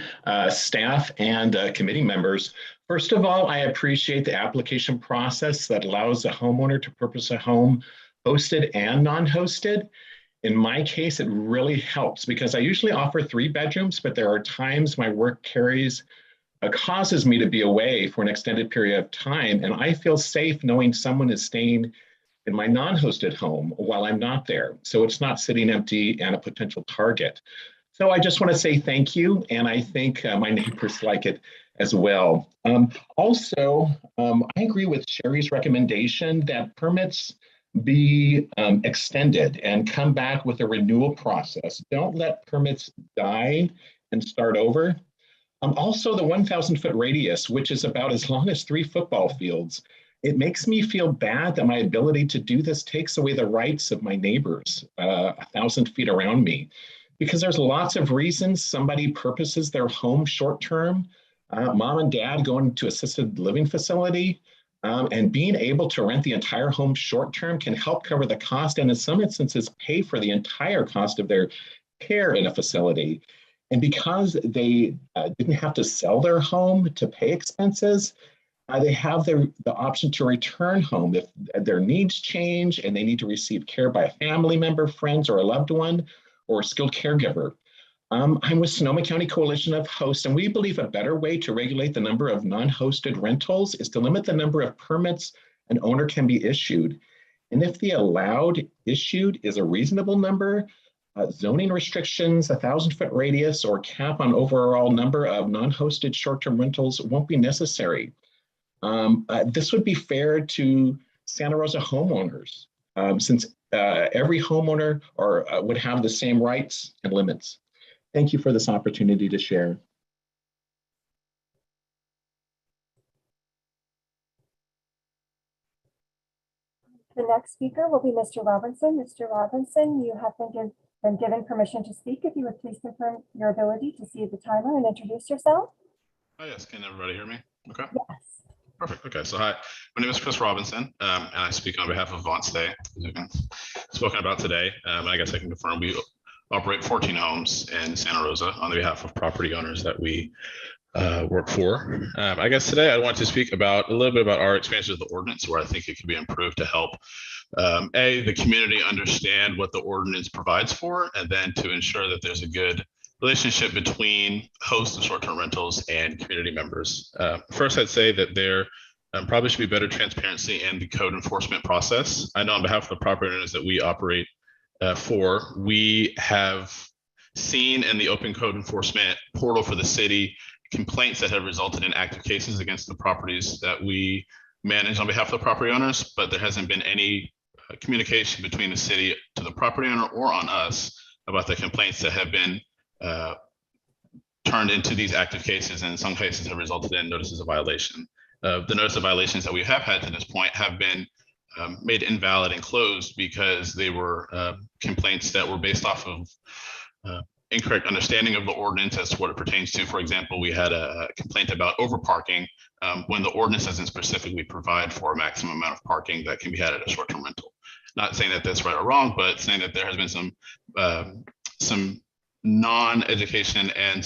Speaker 10: staff and committee members. First of all, I appreciate the application process that allows the homeowner to purchase a home hosted and non-hosted. In my case, it really helps because I usually offer 3 bedrooms, but there are times my work causes me to be away for an extended period of time, and I feel safe knowing someone is staying in my non-hosted home while I'm not there. So it's not sitting empty and a potential target. So I just want to say thank you, and I think my neighbors like it as well. Also, I agree with Sherry's recommendation that permits be extended and come back with a renewal process. Don't let permits die and start over. Also, the 1,000-foot radius, which is about as long as 3 football fields, it makes me feel bad that my ability to do this takes away the rights of my neighbors 1,000 feet around me, because there's lots of reasons somebody purposes their home short-term, mom and dad going to assisted living facility, and being able to rent the entire home short-term can help cover the cost and in some instances pay for the entire cost of their care in a facility. And because they didn't have to sell their home to pay expenses, they have the option to return home if their needs change and they need to receive care by a family member, friends, or a loved one, or a skilled caregiver. I'm with Sonoma County Coalition of Hosts, and we believe a better way to regulate the number of non-hosted rentals is to limit the number of permits an owner can be issued. And if the allowed issued is a reasonable number, zoning restrictions, 1,000-foot radius, or cap on overall number of non-hosted short-term rentals won't be necessary. This would be fair to Santa Rosa homeowners, since every homeowner would have the same rights and limits. Thank you for this opportunity to share.
Speaker 1: The next speaker will be Mr. Robinson. Mr. Robinson, you have been given permission to speak. If you would please confirm your ability to see the timer and introduce yourself.
Speaker 11: Oh, yes. Can everybody hear me? Okay.
Speaker 1: Yes.
Speaker 11: Perfect. Okay. So hi, my name is Chris Robinson, and I speak on behalf of Vaunt Stay, as we've been spoken about today. And I guess I can confirm we operate 14 homes in Santa Rosa on the behalf of property owners that we work for. I guess today I want to speak about a little bit about our expansion of the ordinance, where I think it could be improved to help the community understand what the ordinance provides for, and then to ensure that there's a good relationship between hosts of short-term rentals and community members. First, I'd say that there probably should be better transparency in the code enforcement process. I know on behalf of the property owners that we operate for, we have seen in the open code enforcement portal for the city complaints that have resulted in active cases against the properties that we manage on behalf of the property owners, but there hasn't been any communication between the city to the property owner or on us about the complaints that have been turned into these active cases, and in some cases have resulted in notices of violation. The notice of violations that we have had to this point have been made invalid and closed because they were complaints that were based off of incorrect understanding of the ordinance as to what it pertains to. For example, we had a complaint about overparking when the ordinance doesn't specifically provide for a maximum amount of parking that can be had at a short-term rental. Not saying that that's right or wrong, but saying that there has been some non-education and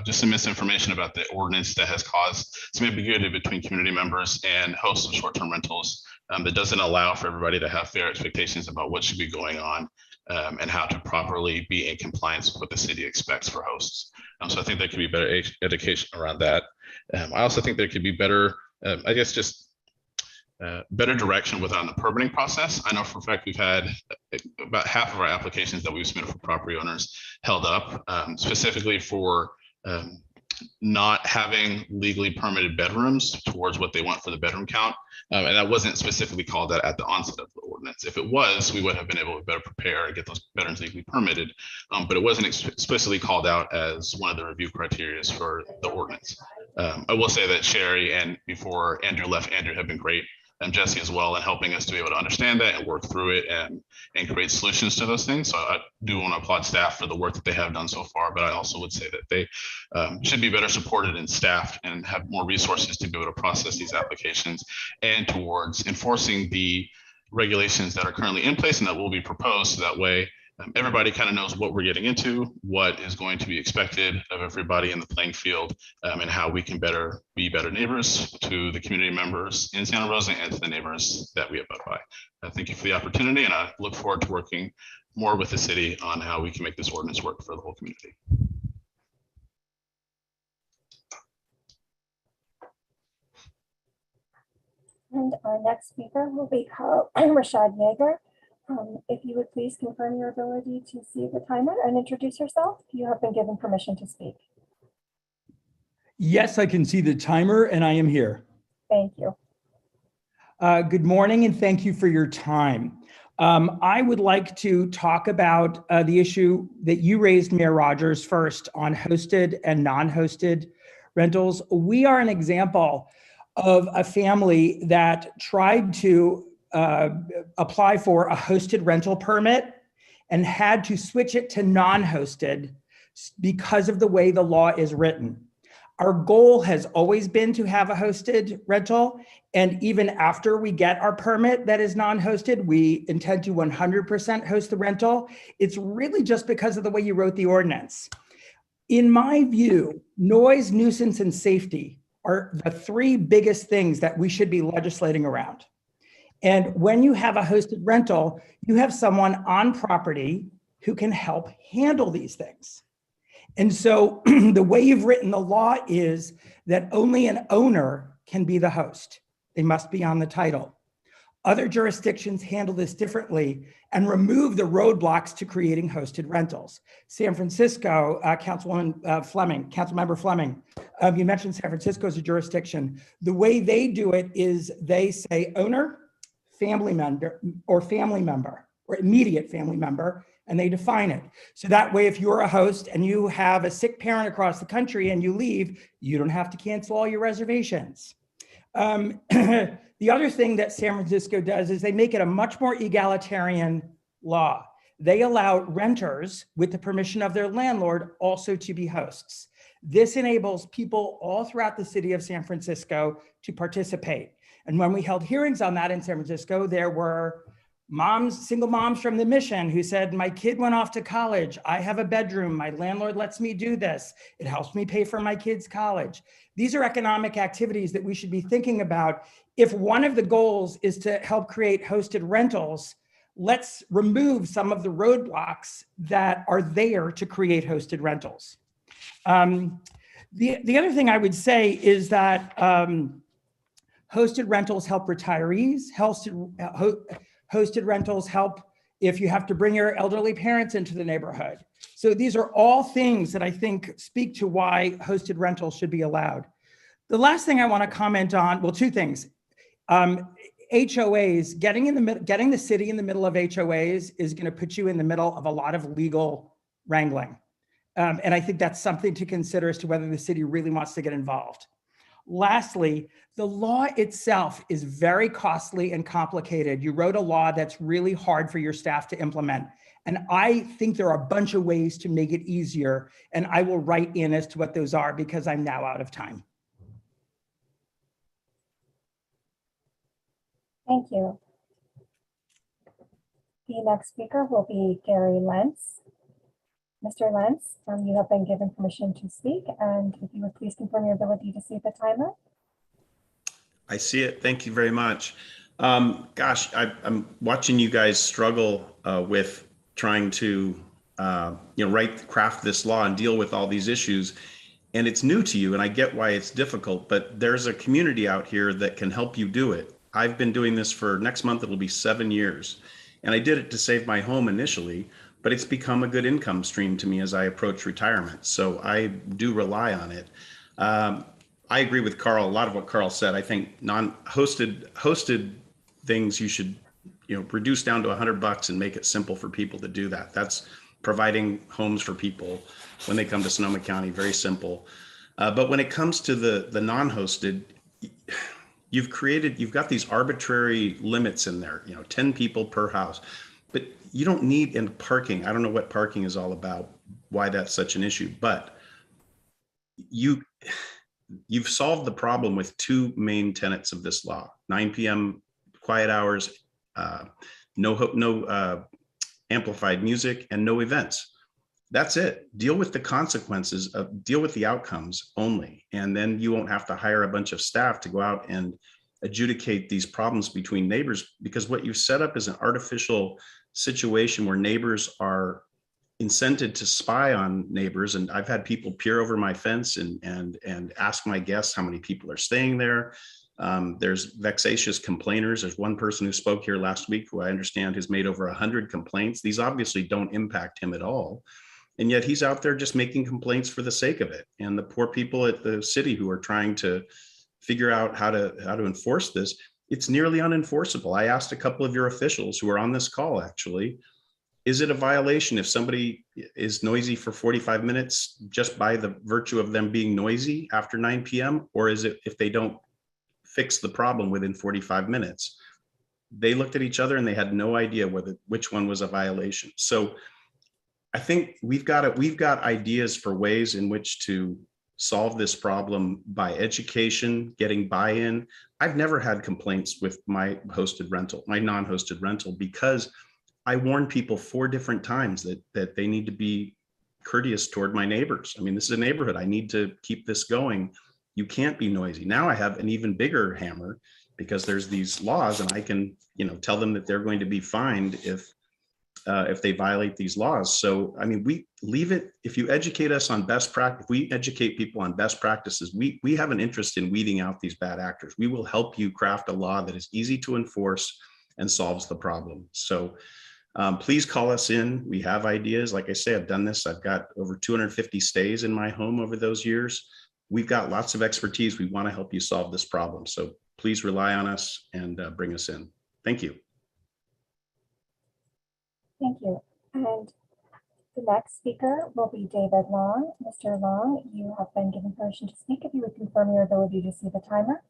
Speaker 11: just some misinformation about the ordinance that has caused some ambiguity between community members and hosts of short-term rentals that doesn't allow for everybody to have fair expectations about what should be going on and how to properly be in compliance with what the city expects for hosts. So I think there could be better education around that. I also think there could be better, I guess, just better direction within the permitting process. I know for a fact we've had about half of our applications that we've submitted for property owners held up, specifically for not having legally permitted bedrooms towards what they want for the bedroom count. And that wasn't specifically called that at the onset of the ordinance. ordinance. If it was, we would have been able to better prepare and get those veterans legally permitted. But it wasn't explicitly called out as one of the review criteria for the ordinance. I will say that Sherry and before Andrew left, Andrew have been great, and Jesse as well, in helping us to be able to understand that and work through it and create solutions to those things. So I do want to applaud staff for the work that they have done so far, but I also would say that they should be better supported and staffed and have more resources to be able to process these applications and towards enforcing the regulations that are currently in place and that will be proposed. So that way everybody kind of knows what we're getting into, what is going to be expected of everybody in the playing field, and how we can be better neighbors to the community members in Santa Rosa and to the neighbors that we abide by. Thank you for the opportunity, and I look forward to working more with the city on how we can make this ordinance work for the whole community.
Speaker 1: And our next speaker will be Rashad Yeager. If you would please confirm your ability to see the timer and introduce yourself. You have been given permission to speak.
Speaker 12: Yes, I can see the timer and I am here.
Speaker 1: Thank you.
Speaker 12: Good morning and thank you for your time. I would like to talk about the issue that you raised, Mayor Rogers, first on hosted and non-hosted rentals. We are an example of a family that tried to apply for a hosted rental permit and had to switch it to non-hosted because of the way the law is written. Our goal has always been to have a hosted rental, and even after we get our permit that is non-hosted, we intend to 100% host the rental. It's really just because of the way you wrote the ordinance. In my view, noise, nuisance, and safety are the three biggest things that we should be legislating around. And when you have a hosted rental, you have someone on property who can help handle these things. And so the way you've written the law is that only an owner can be the host. They must be on the title. Other jurisdictions handle this differently and remove the roadblocks to creating hosted rentals. San Francisco, Councilmember Fleming, you mentioned San Francisco as a jurisdiction. The way they do it is they say owner, family member, or immediate family member, and they define it. So that way, if you're a host and you have a sick parent across the country and you leave, you don't have to cancel all your reservations. The other thing that San Francisco does is they make it a much more egalitarian law. They allow renters, with the permission of their landlord, also to be hosts. This enables people all throughout the city of San Francisco to participate. And when we held hearings on that in San Francisco, there were single moms from the Mission who said, my kid went off to college. I have a bedroom. My landlord lets me do this. It helps me pay for my kids' college. These are economic activities that we should be thinking about. If one of the goals is to help create hosted rentals, let's remove some of the roadblocks that are there to create hosted rentals. The other thing I would say is that hosted rentals help retirees. Hosted rentals help if you have to bring your elderly parents into the neighborhood. So these are all things that I think speak to why hosted rentals should be allowed. The last thing I want to comment on, well, two things. HOAs, getting the city in the middle of HOAs is going to put you in the middle of a lot of legal wrangling. And I think that's something to consider as to whether the city really wants to get involved. Lastly, the law itself is very costly and complicated. You wrote a law that's really hard for your staff to implement. And I think there are a bunch of ways to make it easier. And I will write in as to what those are because I'm now out of time.
Speaker 1: Thank you. The next speaker will be Gary Lentz. Mr. Lentz, you have been given permission to speak, and if you would please confirm your ability to see the timer.
Speaker 13: I see it. Thank you very much. Gosh, I'm watching you guys struggle with trying to craft this law and deal with all these issues. And it's new to you, and I get why it's difficult, but there's a community out here that can help you do it. I've been doing this for next month, it'll be 7 years. And I did it to save my home initially, but it's become a good income stream to me as I approach retirement. So I do rely on it. I agree with Carl, a lot of what Carl said. I think non-hosted things you should reduce down to $100 and make it simple for people to do that. That's providing homes for people when they come to Sonoma County, very simple. But when it comes to the non-hosted, you've got these arbitrary limits in there, 10 people per house, but you don't need in parking. I don't know what parking is all about, why that's such an issue, but you've solved the problem with two main tenets of this law: 9 p.m. quiet hours, no amplified music, and no events. That's it. Deal with the consequences deal with the outcomes only. And then you won't have to hire a bunch of staff to go out and adjudicate these problems between neighbors, because what you've set up is an artificial situation where neighbors are incented to spy on neighbors. And I've had people peer over my fence and ask my guests how many people are staying there. There's vexatious complainers. There's one person who spoke here last week who I understand has made over 100 complaints. These obviously don't impact him at all. And yet he's out there just making complaints for the sake of it. And the poor people at the city who are trying to figure out how to enforce this, it's nearly unenforceable. I asked a couple of your officials who are on this call, actually, is it a violation if somebody is noisy for 45 minutes just by the virtue of them being noisy after 9 p.m.? Or is it if they don't fix the problem within 45 minutes? They looked at each other and they had no idea which one was a violation. So I think we've got ideas for ways in which to solve this problem by education, getting buy-in. I've never had complaints with my non-hosted rental, because I warned people 4 different times that they need to be courteous toward my neighbors. I mean, this is a neighborhood. I need to keep this going. You can't be noisy. Now I have an even bigger hammer because there's these laws, and I can, tell them that they're going to be fined if they violate these laws. So, I mean, we leave it. If you educate us on best practice, if we educate people on best practices, we have an interest in weeding out these bad actors. We will help you craft a law that is easy to enforce and solves the problem. So please call us in. We have ideas. Like I say, I've done this. I've got over 250 stays in my home over those years. We've got lots of expertise. We want to help you solve this problem. So please rely on us and bring us in. Thank you.
Speaker 1: Thank you. And the next speaker will be David Long. Mr. Long, you have been given permission to speak. If you would confirm your ability to see the timer.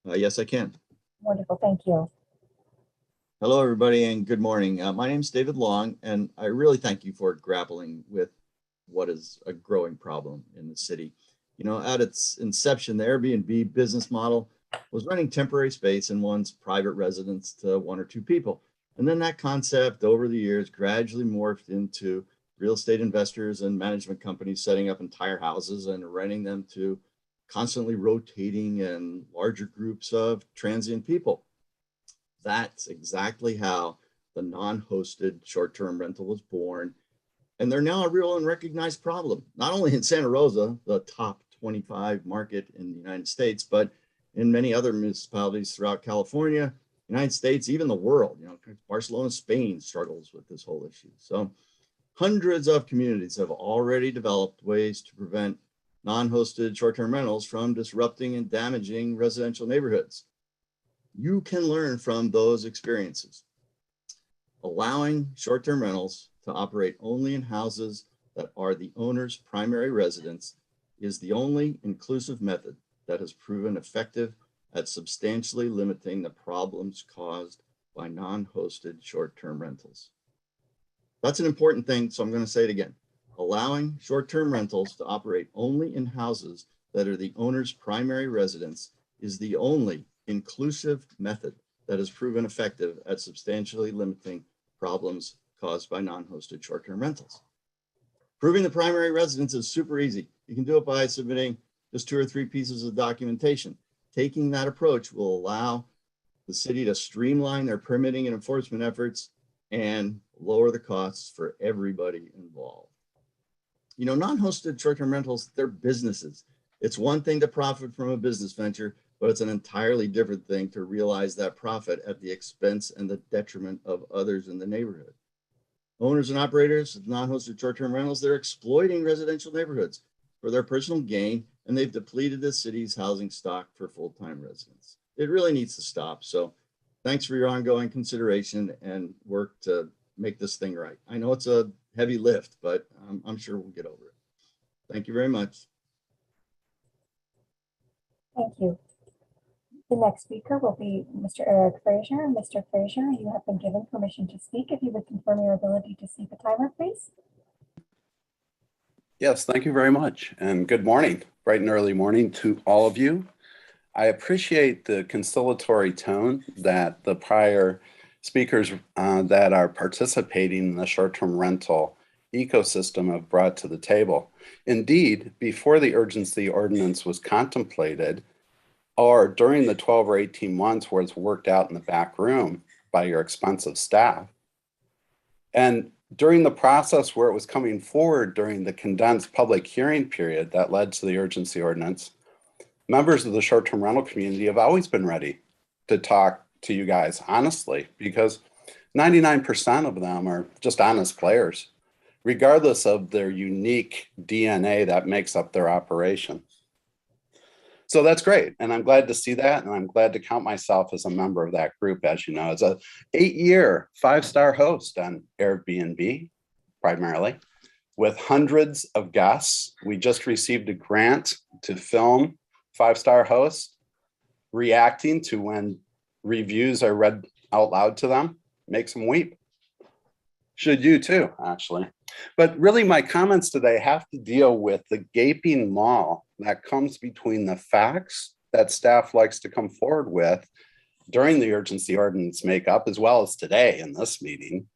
Speaker 14: Yes, I can.
Speaker 1: Wonderful, thank you.
Speaker 14: Hello, everybody, and good morning. My name is David Long, and I really thank you for grappling with what is a growing problem in the city. At its inception, the Airbnb business model was renting temporary space in one's private residence to 1 or 2 people. And then that concept over the years gradually morphed into real estate investors and management companies setting up entire houses and renting them to constantly rotating and larger groups of transient people. That's exactly how the non-hosted short-term rental was born. And they're now a real and recognized problem, not only in Santa Rosa, the top 25 market in the United States, but in many other municipalities throughout California, United States, even the world. Barcelona, Spain struggles with this whole issue. So hundreds of communities have already developed ways to prevent non-hosted short-term rentals from disrupting and damaging residential neighborhoods. You can learn from those experiences. Allowing short-term rentals to operate only in houses that are the owner's primary residence is the only inclusive method that has proven effective at substantially limiting the problems caused by non-hosted short-term rentals. That's an important thing, so I'm going to say it again. Allowing short-term rentals to operate only in houses that are the owner's primary residence is the only inclusive method that has proven effective at substantially limiting problems caused by non-hosted short-term rentals. Proving the primary residence is super easy. You can do it by submitting just 2 or 3 pieces of documentation. Taking that approach will allow the city to streamline their permitting and enforcement efforts and lower the costs for everybody involved. Non-hosted short-term rentals, they're businesses. It's one thing to profit from a business venture, but it's an entirely different thing to realize that profit at the expense and the detriment of others in the neighborhood. Owners and operators of non-hosted short-term rentals, they're exploiting residential neighborhoods for their personal gain, and they've depleted the city's housing stock for full-time residents. it really needs to stop. So thanks for your ongoing consideration and work to make this thing right. I know it's a heavy lift, but I'm sure we'll get over it. Thank you very much.
Speaker 1: Thank you. The next speaker will be Mr. Eric Fraser. Mr. Fraser, you have been given permission to speak. If you would confirm your ability to see the timer, please.
Speaker 15: Yes, thank you very much. And good morning, bright and early morning to all of you. I appreciate the conciliatory tone that the prior speakers that are participating in the short-term rental ecosystem have brought to the table. Indeed, before the urgency ordinance was contemplated, or during the 12 or 18 months where it's worked out in the back room by your expensive staff, and during the process where it was coming forward during the condensed public hearing period that led to the urgency ordinance, members of the short-term rental community have always been ready to talk to you guys honestly, because 99% of them are just honest players, regardless of their unique DNA that makes up their operation. So that's great. And I'm glad to see that. And I'm glad to count myself as a member of that group, as you know, as a 8-year 5-star host on Airbnb, primarily, with hundreds of guests. We just received a grant to film 5-star hosts reacting to when reviews are read out loud to them. Makes them weep. Should you too, actually. But really my comments today have to deal with the gaping maw that comes between the facts that staff likes to come forward with during the urgency ordinance makeup, as well as today in this meeting,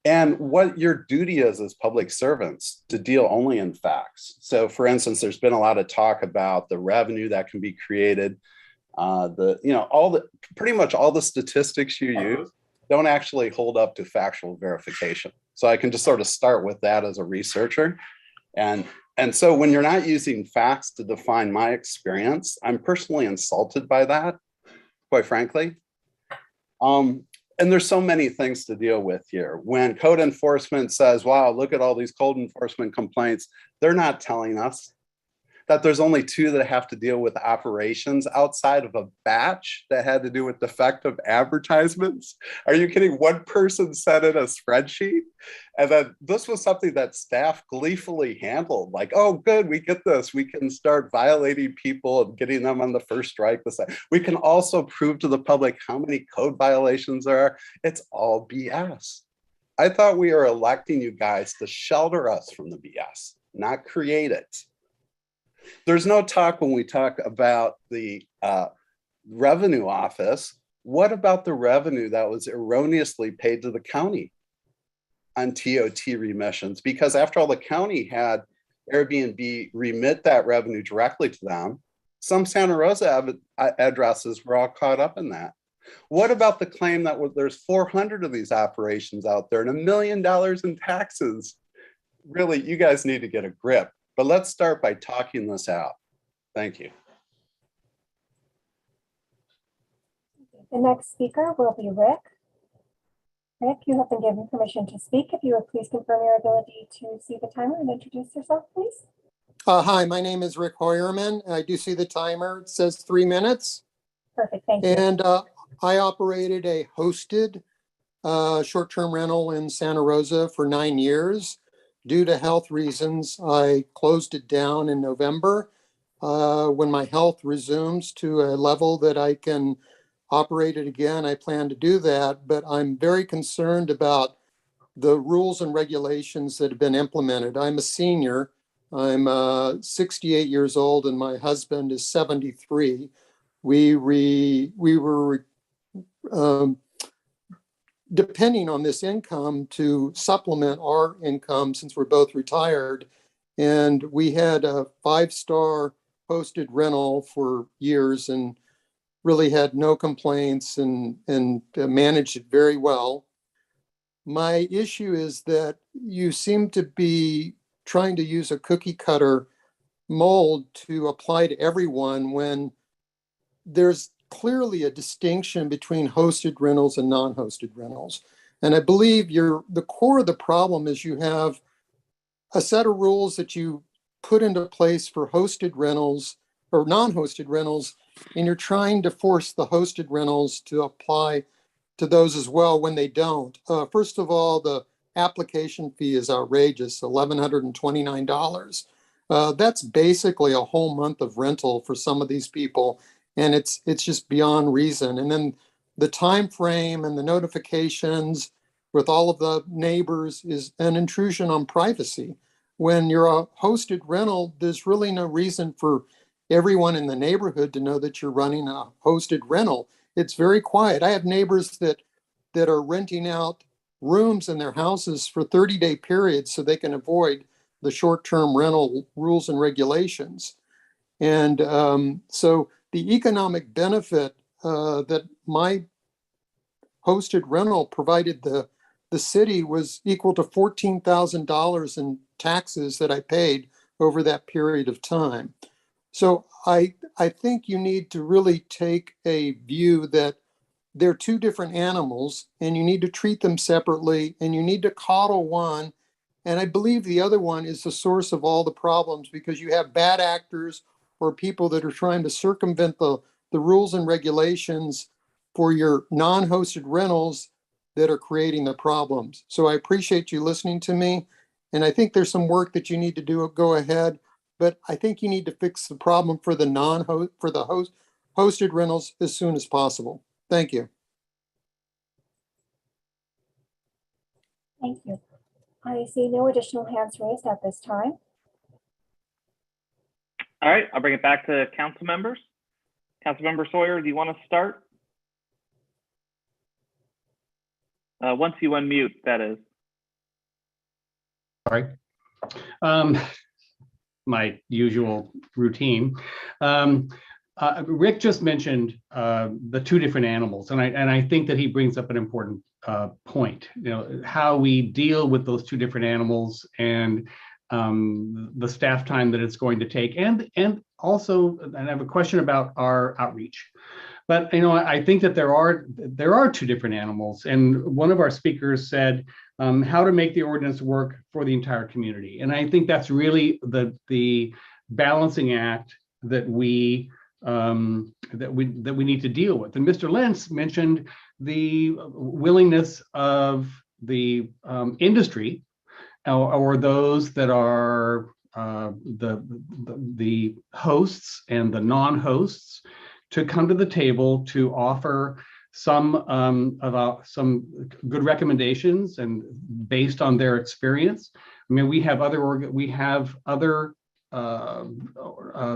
Speaker 15: and what your duty is as public servants to deal only in facts. So for instance, there's been a lot of talk about the revenue that can be created, pretty much all the statistics you use don't actually hold up to factual verification. So I can just sort of start with that as a researcher. And so when you're not using facts to define my experience, I'm personally insulted by that, quite frankly. And there's so many things to deal with here. When code enforcement says, wow, look at all these code enforcement complaints, they're not telling us that there's only 2 that have to deal with operations outside of a batch that had to do with defective advertisements. Are you kidding? One person sent in a spreadsheet, and then this was something that staff gleefully handled. Like, oh, good, we get this. We can start violating people and getting them on the first strike. We can also prove to the public how many code violations there are. It's all BS. I thought we were electing you guys to shelter us from the BS, not create it. There's no talk when we talk about the revenue office. What about the revenue that was erroneously paid to the county on TOT remissions? Because after all, the county had Airbnb remit that revenue directly to them. Some Santa Rosa addresses were all caught up in that. What about the claim that there's 400 of these operations out there and $1 million in taxes? Really, you guys need to get a grip. But let's start by talking this out. Thank you.
Speaker 1: The next speaker will be Rick. Rick, you have been given permission to speak. If you would please confirm your ability to see the timer and introduce yourself, please.
Speaker 16: Hi, my name is Rick Hoyerman. I do see the timer. It says 3 minutes.
Speaker 1: Perfect, thank you.
Speaker 16: And I operated a hosted short-term rental in Santa Rosa for 9 years. Due to health reasons, I closed it down in November. When my health resumes to a level that I can operate it again, I plan to do that. But I'm very concerned about the rules and regulations that have been implemented. I'm a senior. I'm 68 years old and my husband is 73. We were depending on this income to supplement our income since we're both retired. And we had a 5-star hosted rental for years and really had no complaints and managed it very well. My issue is that you seem to be trying to use a cookie cutter mold to apply to everyone when there's clearly a distinction between hosted rentals and non-hosted rentals. And I believe the core of the problem is you have a set of rules that you put into place for hosted rentals or non-hosted rentals, and you're trying to force the hosted rentals to apply to those as well when they don't. First of all, the application fee is outrageous, $1,129. That's basically a whole month of rental for some of these people, and it's just beyond reason. And then the time frame and the notifications with all of the neighbors is an intrusion on privacy. When you're a hosted rental, there's really no reason for everyone in the neighborhood to know that you're running a hosted rental. It's very quiet. I have neighbors that are renting out rooms in their houses for 30-day periods so they can avoid the short-term rental rules and regulations. And so the economic benefit that my hosted rental provided the city was equal to $14,000 in taxes that I paid over that period of time. So I think you need to really take a view that they're two different animals and you need to treat them separately and you need to coddle one. And I believe the other one is the source of all the problems because you have bad actors or people that are trying to circumvent the rules and regulations for your non-hosted rentals that are creating the problems. So I appreciate you listening to me. And I think there's some work that you need to do, go ahead. But I think you need to fix the problem for the hosted rentals as soon as possible. Thank you.
Speaker 1: Thank you. I see no additional hands raised at this time.
Speaker 2: All right, I'll bring it back to council members. Councilmember Sawyer, do you want to start? Once you unmute, that is.
Speaker 6: Sorry. My usual routine. Rick just mentioned the two different animals, and I think that he brings up an important point. You know, how we deal with those two different animals and the staff time that it's going to take, and also, and I have a question about our outreach. But you know, I think that there are two different animals, and one of our speakers said how to make the ordinance work for the entire community, and I think that's really the balancing act that we need to deal with. And Mr. Lentz mentioned the willingness of the industry or those that are the hosts and the non-hosts to come to the table to offer some good recommendations and based on their experience. I mean, we have other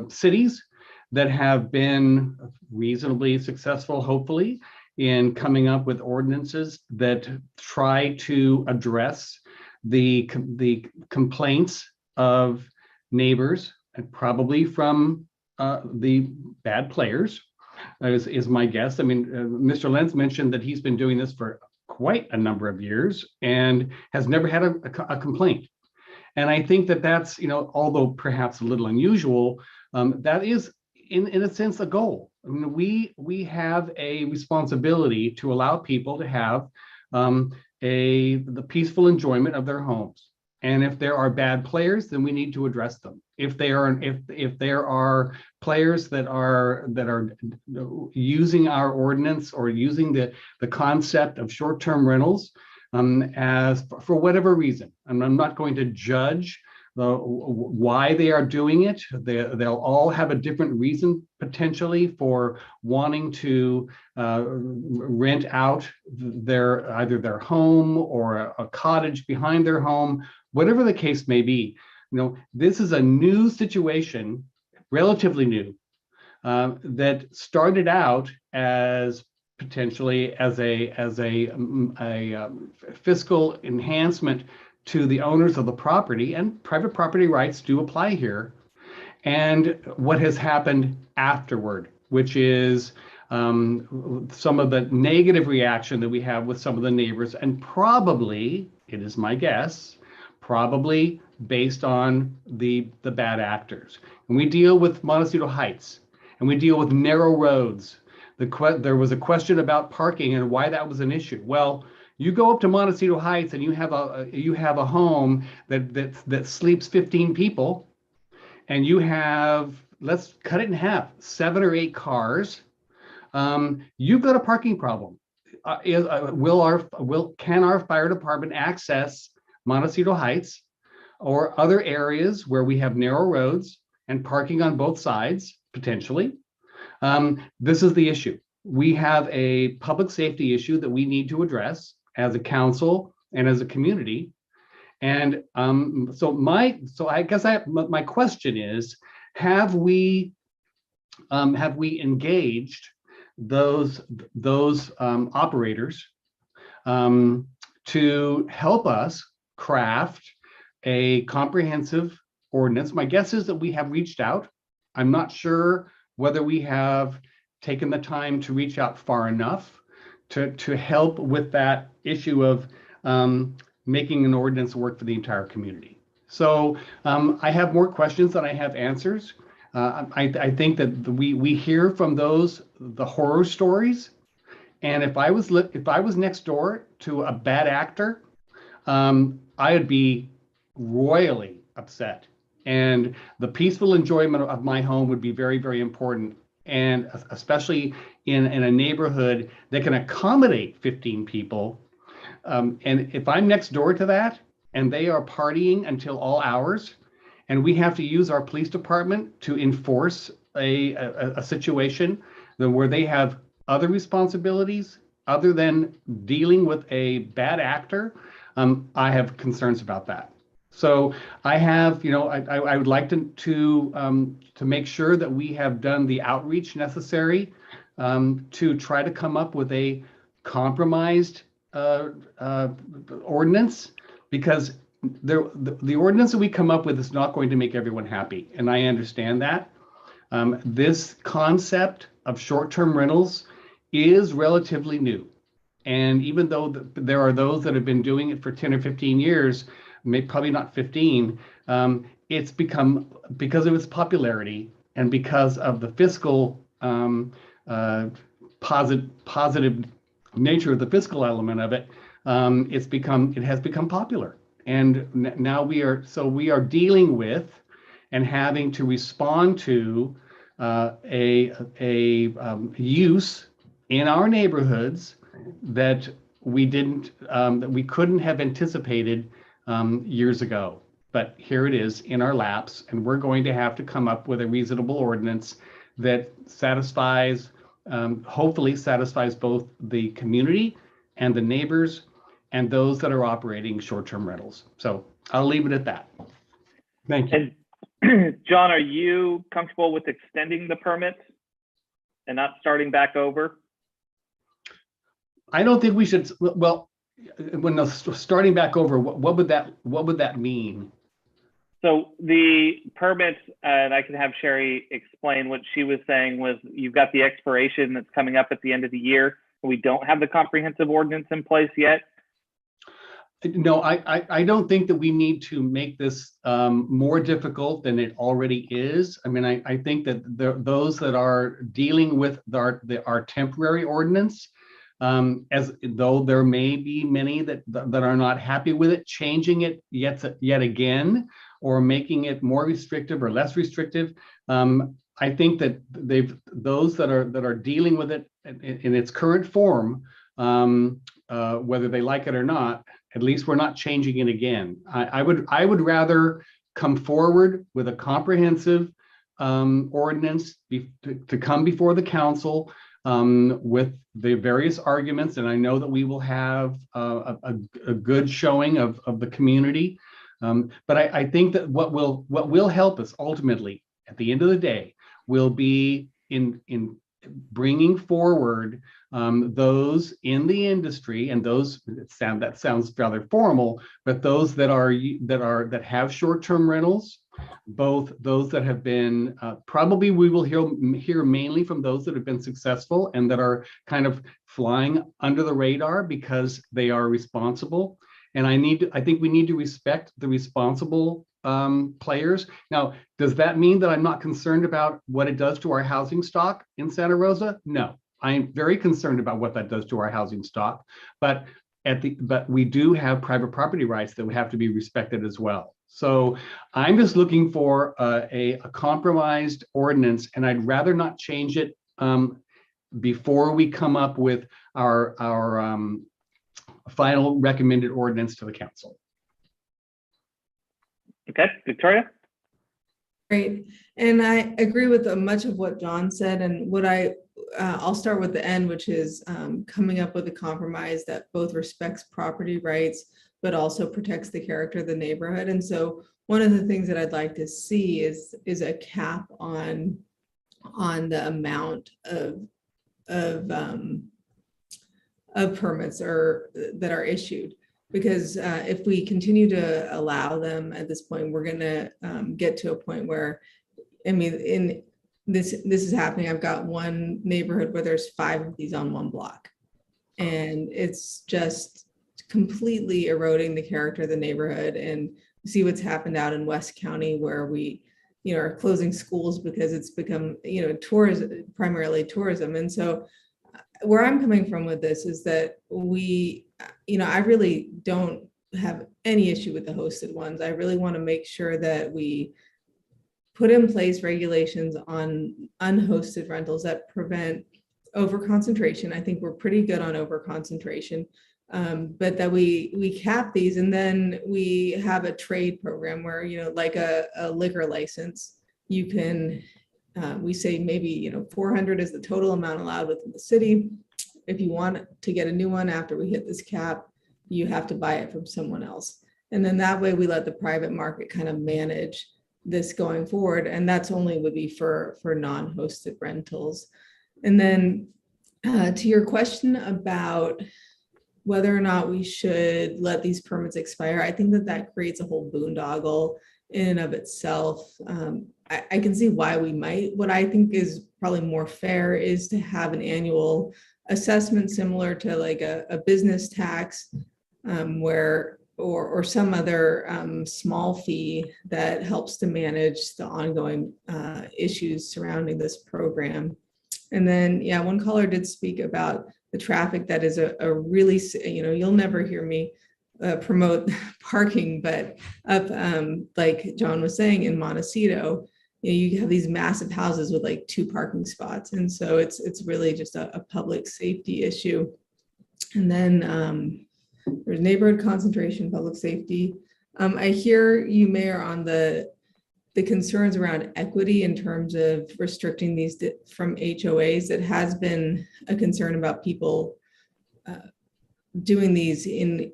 Speaker 6: cities that have been reasonably successful, hopefully, in coming up with ordinances that try to address the complaints of neighbors, and probably from the bad players, is my guess. I mean, Mr. Lentz mentioned that he's been doing this for quite a number of years and has never had a complaint. And I think that that's, you know, although perhaps a little unusual, that is in a sense a goal. I mean, we have a responsibility to allow people to have the peaceful enjoyment of their homes. And if there are bad players, then we need to address them. If there are players that are using our ordinance or using the concept of short-term rentals as for whatever reason, and I'm not going to judge why they are doing it. They'll all have a different reason potentially for wanting to rent out either their home or a cottage behind their home, whatever the case may be. You know, this is a new situation, relatively new, that started out as potentially as a fiscal enhancement to the owners of the property, and private property rights do apply here. And what has happened afterward, which is some of the negative reaction that we have with some of the neighbors, and probably, it is my guess, probably based on the bad actors. And we deal with Montecito Heights, and we deal with narrow roads. There was a question about parking and why that was an issue. Well, you go up to Montecito Heights and you have a home that sleeps 15 people, and you have let's cut it in half, 7 or 8 cars. You've got a parking problem. Can our fire department access Montecito Heights or other areas where we have narrow roads and parking on both sides, potentially? This is the issue. We have a public safety issue that we need to address as a council and as a community. And so I guess my question is, have we engaged those operators to help us craft a comprehensive ordinance? My guess is that we have reached out. I'm not sure whether we have taken the time to reach out far enough to help with that issue of making an ordinance work for the entire community. So I have more questions than I have answers. I think that we hear from the horror stories, and if I was next door to a bad actor, I would be royally upset, and the peaceful enjoyment of my home would be very, very important, and especially in a neighborhood that can accommodate 15 people. And if I'm next door to that and they are partying until all hours, and we have to use our police department to enforce a situation where they have other responsibilities other than dealing with a bad actor, I have concerns about that. So I have, I would like to make sure that we have done the outreach necessary to try to come up with a compromised ordinance, because the ordinance that we come up with is not going to make everyone happy, and I understand that. This concept of short-term rentals is relatively new, and even though there are those that have been doing it for 10 or 15 years, probably not 15, it's become, because of its popularity and because of the fiscal positive nature of the fiscal element of it, it has become popular. And now we are dealing with and having to respond to a use in our neighborhoods that we couldn't have anticipated years ago. But here it is in our laps, and we're going to have to come up with a reasonable ordinance that hopefully satisfies both the community and the neighbors and those that are operating short-term rentals. So I'll leave it at that. Thank you.
Speaker 2: And John, are you comfortable with extending the permit and not starting back over?
Speaker 6: I don't think we should. Well, when starting back over, what would that mean?
Speaker 2: So the permits, and I can have Sherry explain what she was saying, was you've got the expiration that's coming up at the end of the year. We don't have the comprehensive ordinance in place yet.
Speaker 6: No, I don't think that we need to make this more difficult than it already is. I mean, I think that those that are dealing with our temporary ordinance, as though there may be many that are not happy with it, changing it yet again, or making it more restrictive or less restrictive. I think that those that are dealing with it in its current form, whether they like it or not, at least we're not changing it again. I would rather come forward with a comprehensive ordinance to come before the council with the various arguments, and I know that we will have a good showing of the community. But I think that what will help us ultimately at the end of the day will be in bringing forward those in the industry, and that sounds rather formal, but those that have short-term rentals, both those that have been probably we will hear mainly from those that have been successful and that are kind of flying under the radar because they are responsible. And I think we need to respect the responsible players. Now, does that mean that I'm not concerned about what it does to our housing stock in Santa Rosa? No, I am very concerned about what that does to our housing stock. But we do have private property rights that would have to be respected as well. So I'm just looking for a compromised ordinance, and I'd rather not change it before we come up with our final recommended ordinance to the council.
Speaker 2: Okay, Victoria?
Speaker 3: Great. And I agree with much of what John said. And what I'll start with the end, which is coming up with a compromise that both respects property rights, but also protects the character of the neighborhood. And so one of the things that I'd like to see is a cap on the amount of permits that are issued. Because if we continue to allow them at this point, we're going to get to a point where, I mean, this is happening. I've got one neighborhood where there's 5 of these on one block, and it's just completely eroding the character of the neighborhood. And see what's happened out in West County, where we, are closing schools because it's become, tourism, primarily tourism. And so where I'm coming from with this is that I really don't have any issue with the hosted ones. I really want to make sure that we put in place regulations on unhosted rentals that prevent overconcentration. I think we're pretty good on overconcentration, but that we cap these, and then we have a trade program where, like a liquor license, you can, we say maybe, 400 is the total amount allowed within the city. If you want to get a new one after we hit this cap, you have to buy it from someone else. And then that way we let the private market kind of manage this going forward. And that's only would be for non-hosted rentals. And then to your question about whether or not we should let these permits expire, I think that creates a whole boondoggle in and of itself. I can see why we might. What I think is probably more fair is to have an annual assessment similar to like a business tax, where or some other small fee that helps to manage the ongoing issues surrounding this program. And then, yeah, one caller did speak about the traffic. That is a really, you'll never hear me promote parking, but up, like John was saying, in Montecito, you have these massive houses with like 2 parking spots. And so it's really just a public safety issue. And then there's neighborhood concentration, public safety. I hear you, Mayor, on the concerns around equity in terms of restricting these from HOAs. It has been a concern about people doing these in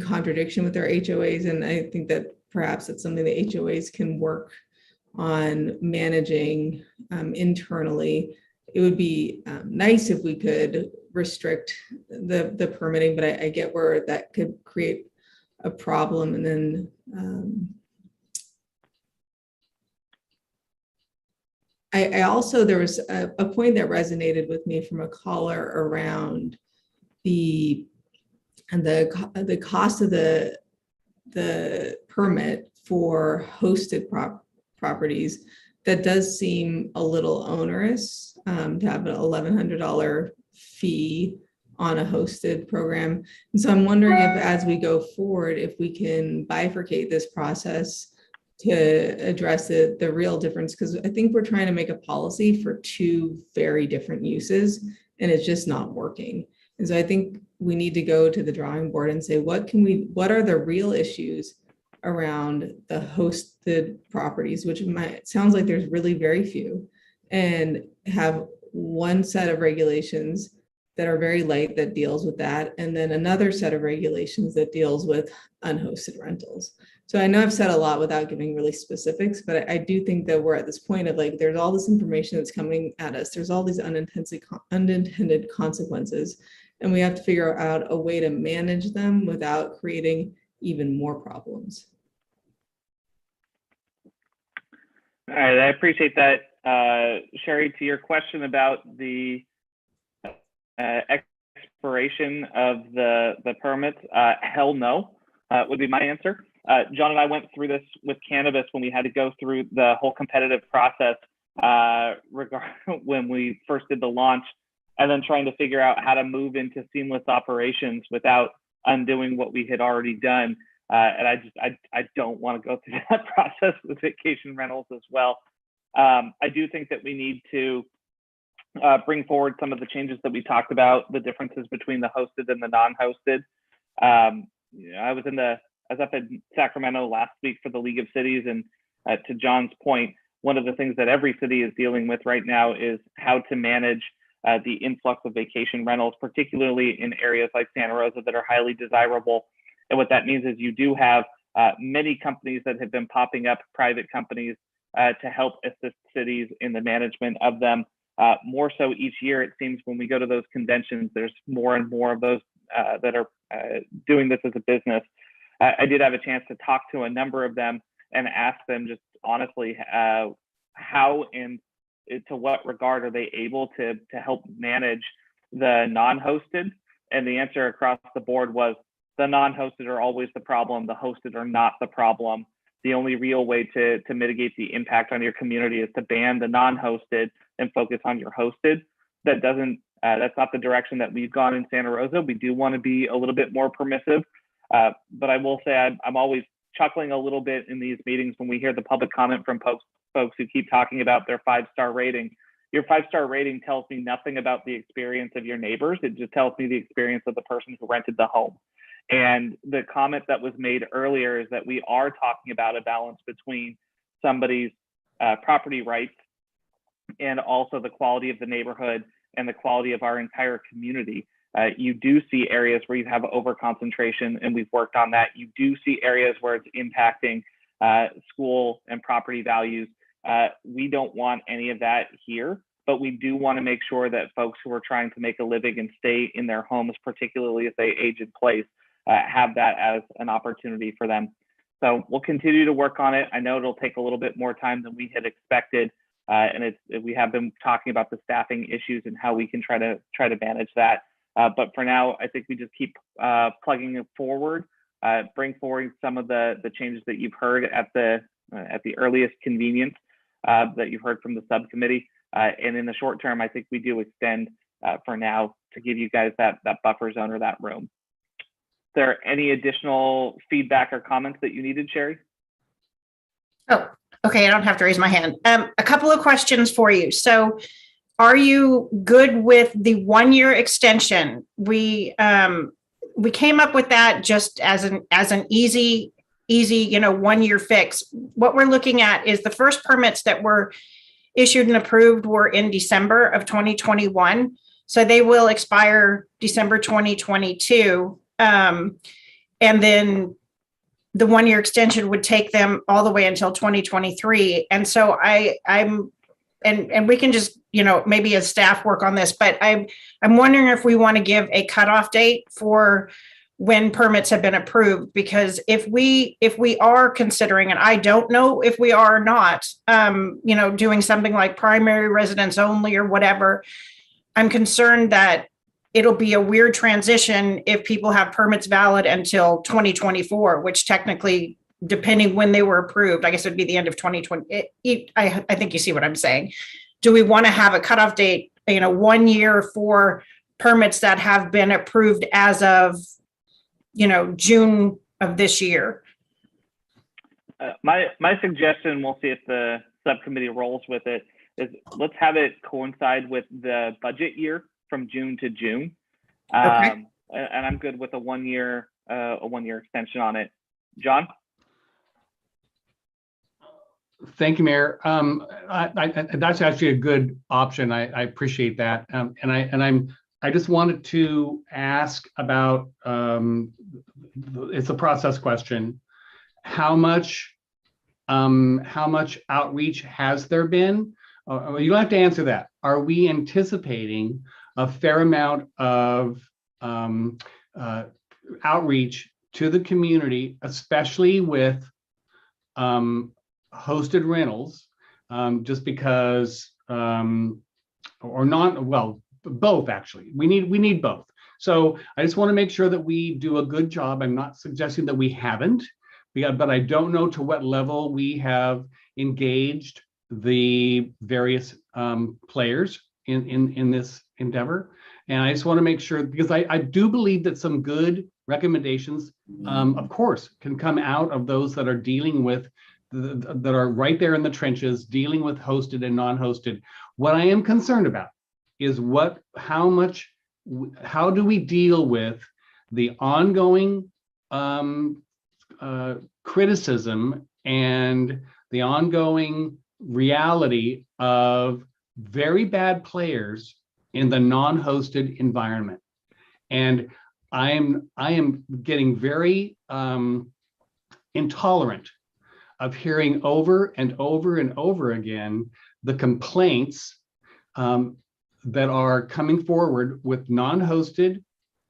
Speaker 3: contradiction with their HOAs. And I think that perhaps it's something that HOAs can work on managing internally. It would be nice if we could restrict the permitting, but I get where that could create a problem. And then I also, there was a point that resonated with me from a caller around the cost of the permit for hosted properties. That does seem a little onerous, to have an $1,100 fee on a hosted program. And so I'm wondering if, as we go forward, if we can bifurcate this process to address the real difference, because I think we're trying to make a policy for 2 very different uses, and it's just not working. And so I think we need to go to the drawing board and say, what are the real issues around the hosted properties, which sounds like there's really very few, and have one set of regulations that are very light that deals with that, and then another set of regulations that deals with unhosted rentals. So I know I've said a lot without giving really specifics, but I do think that we're at this point of like, there's all this information that's coming at us. There's all these unintended consequences, and we have to figure out a way to manage them without creating even more problems.
Speaker 2: All right, I appreciate that. Sherry, to your question about the expiration of the permits, hell no, would be my answer. John and I went through this with cannabis when we had to go through the whole competitive process when we first did the launch, and then trying to figure out how to move into seamless operations without undoing what we had already done. And I don't want to go through that process with vacation rentals as well. I do think that we need to bring forward some of the changes that we talked about, the differences between the hosted and the non-hosted. I was up in Sacramento last week for the League of Cities, and to John's point, one of the things that every city is dealing with right now is how to manage the influx of vacation rentals, particularly in areas like Santa Rosa that are highly desirable. And what that means is you do have many companies that have been popping up, private companies, to help assist cities in the management of them. More so each year, it seems when we go to those conventions, there's more and more of those that are doing this as a business. I did have a chance to talk to a number of them and ask them just honestly how and to what regard are they able to help manage the non-hosted. And the answer across the board was the non-hosted are always the problem, the hosted are not the problem. The only real way to mitigate the impact on your community is to ban the non-hosted and focus on your hosted. That's not the direction that we've gone in Santa Rosa. We do want to be a little bit more permissive, but I will say I'm always chuckling a little bit in these meetings when we hear the public comment from folks who keep talking about their 5-star rating. Your 5-star rating tells me nothing about the experience of your neighbors. It just tells me the experience of the person who rented the home. And the comment that was made earlier is that we are talking about a balance between somebody's property rights and also the quality of the neighborhood and the quality of our entire community. You do see areas where you have overconcentration, and we've worked on that. You do see areas where it's impacting school and property values. We don't want any of that here, but we do want to make sure that folks who are trying to make a living and stay in their homes, particularly if they age in place, have that as an opportunity for them. So we'll continue to work on it. I know it'll take a little bit more time than we had expected, and we have been talking about the staffing issues and how we can try to manage that. But for now, I think we just keep plugging it forward, bring forward some of the changes that you've heard at the earliest convenience that you've heard from the subcommittee. And in the short term, I think we do extend for now to give you guys that buffer zone or that room. Is there any additional feedback or comments that you needed, Sherry?
Speaker 5: Oh, okay. I don't have to raise my hand. A couple of questions for you. So are you good with the 1-year extension? We came up with that just as an easy, 1-year fix. What we're looking at is the first permits that were issued and approved were in December of 2021. So they will expire December 2022. And then the 1-year extension would take them all the way until 2023. And so and we can just, maybe as staff work on this, but I'm wondering if we want to give a cutoff date for when permits have been approved, because if we are considering, and I don't know if we are or not, doing something like primary residence only or whatever, I'm concerned that it'll be a weird transition if people have permits valid until 2024, which technically, depending when they were approved, I guess it'd be the end of 2020. I think you see what I'm saying. Do we want to have a cutoff date, 1 year for permits that have been approved as of, June of this year?
Speaker 2: My suggestion, we'll see if the subcommittee rolls with it, is let's have it coincide with the budget year from June to June.
Speaker 5: Okay.
Speaker 2: And I'm good with a 1-year extension on it. John?
Speaker 6: Thank you, Mayor. That's actually a good option. I appreciate that. I just wanted to ask about, it's a process question. How much outreach has there been? You don't have to answer that. Are we anticipating a fair amount of outreach to the community, especially with hosted rentals, just because, or not, well, both actually. We need both. So I just want to make sure that we do a good job. I'm not suggesting that we haven't, but I don't know to what level we have engaged the various players in this endeavor. And I just want to make sure, because I do believe that some good recommendations, of course, can come out of those that are dealing with, that are right there in the trenches, dealing with hosted and non-hosted. What I am concerned about is how do we deal with the ongoing criticism and the ongoing reality of very bad players in the non-hosted environment. And I am getting very intolerant of hearing over and over and over again the complaints that are coming forward with non-hosted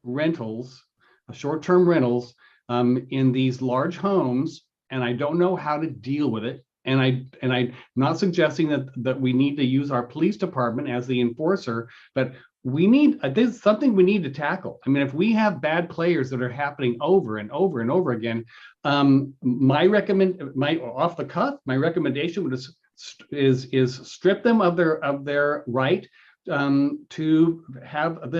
Speaker 6: rentals, short-term rentals in these large homes, and I don't know how to deal with it. And I'm not suggesting that we need to use our police department as the enforcer, but this is something we need to tackle. I mean, if we have bad players that are happening over and over and over again, my recommendation is strip them of their right to have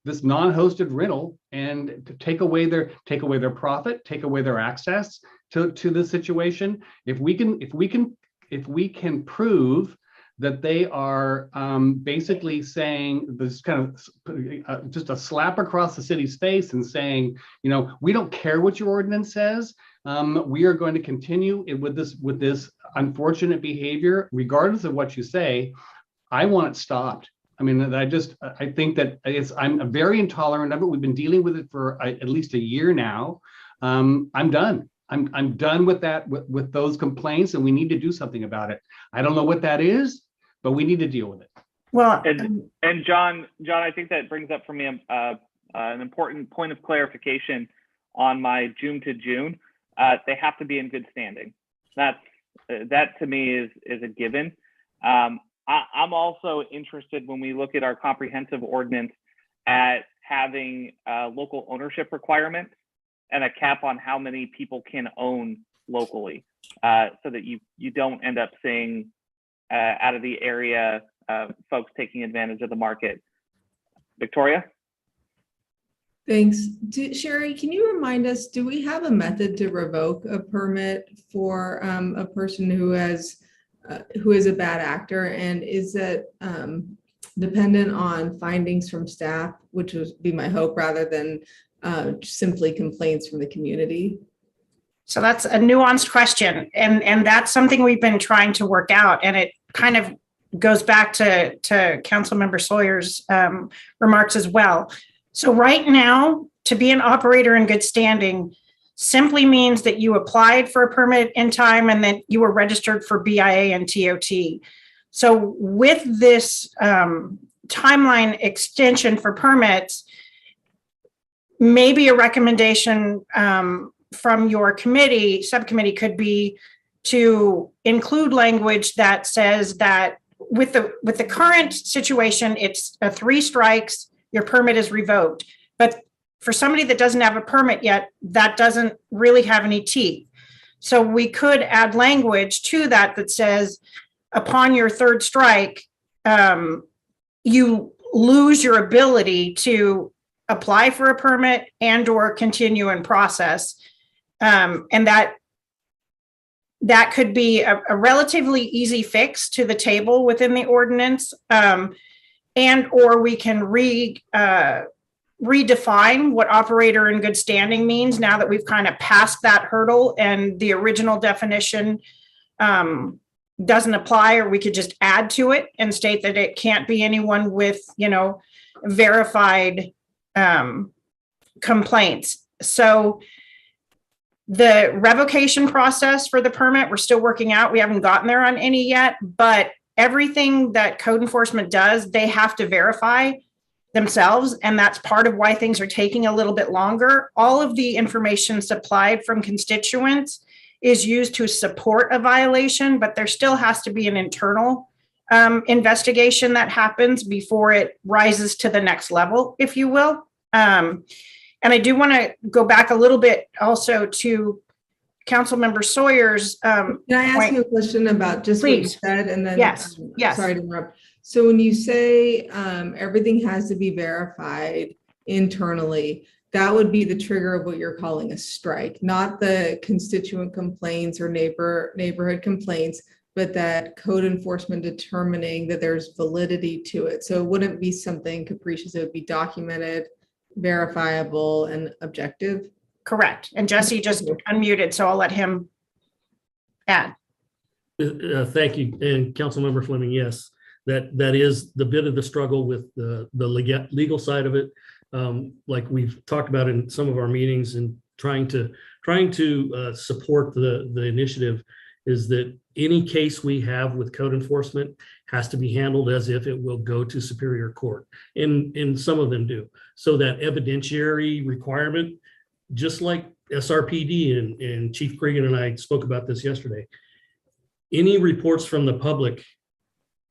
Speaker 6: this non-hosted rental and to take away their profit, take away their access to the situation. If we can prove that they are basically saying this kind of just a slap across the city's face and saying, we don't care what your ordinance says. We are going to continue with this unfortunate behavior, regardless of what you say. I want it stopped. I mean, I think that I'm very intolerant of it. We've been dealing with it for at least a year now. I'm done. I'm done with that, with those complaints, and we need to do something about it. I don't know what that is, but we need to deal with it.
Speaker 5: Well,
Speaker 2: and John, I think that brings up for me an important point of clarification on my June to June. They have to be in good standing. That to me is a given. I'm also interested, when we look at our comprehensive ordinance, at having local ownership requirements and a cap on how many people can own locally, so that you don't end up seeing out of the area folks taking advantage of the market. Victoria?
Speaker 3: Thanks. Sherry, can you remind us, do we have a method to revoke a permit for a person who is a bad actor? And is it dependent on findings from staff, which would be my hope, rather than simply complaints from the community?
Speaker 5: So that's a nuanced question. And that's something we've been trying to work out. And it kind of goes back to Councilmember Sawyer's remarks as well. So right now, to be an operator in good standing simply means that you applied for a permit in time and that you were registered for BIA and TOT. So with this timeline extension for permits, maybe a recommendation from your subcommittee could be to include language that says that with the current situation, it's 3 strikes, your permit is revoked. But for somebody that doesn't have a permit yet, that doesn't really have any teeth. So we could add language to that says, upon your 3rd strike, you lose your ability to apply for a permit and or continue in process. And that could be a relatively easy fix to the table within the ordinance. And or we can redefine what operator in good standing means now that we've kind of passed that hurdle and the original definition doesn't apply, or we could just add to it and state that it can't be anyone with, verified complaints. So the revocation process for the permit, we're still working out. We haven't gotten there on any yet, but everything that code enforcement does, they have to verify themselves. And that's part of why things are taking a little bit longer. All of the information supplied from constituents is used to support a violation, but there still has to be an internal investigation that happens before it rises to the next level, if you will. And I do want to go back a little bit also to Councilmember Sawyer's
Speaker 3: Can I ask you a question about just what you said? And then,
Speaker 5: yes.
Speaker 3: Sorry to interrupt. So when you say everything has to be verified internally, that would be the trigger of what you're calling a strike, not the constituent complaints or neighborhood complaints, but that code enforcement determining that there's validity to it. So it wouldn't be something capricious. It would be documented, verifiable, and objective.
Speaker 5: Correct. And Jesse just unmuted, so I'll let him add.
Speaker 7: Thank you. And Councilmember Fleming, yes, that is the bit of the struggle with the legal side of it. Like we've talked about in some of our meetings, and trying to support the initiative, is that any case we have with code enforcement has to be handled as if it will go to Superior Court, and some of them do. So that evidentiary requirement, just like SRPD, and Chief Cregan and I spoke about this yesterday, any reports from the public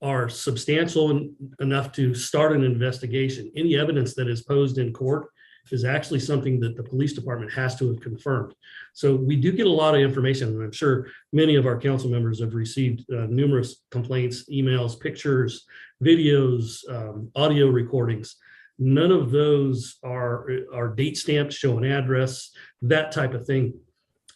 Speaker 7: are substantial enough to start an investigation. Any evidence that is posed in court is actually something that the police department has to have confirmed. So we do get a lot of information, and I'm sure many of our council members have received numerous complaints, emails, pictures, videos, audio recordings. None of those are date stamped, show an address, that type of thing.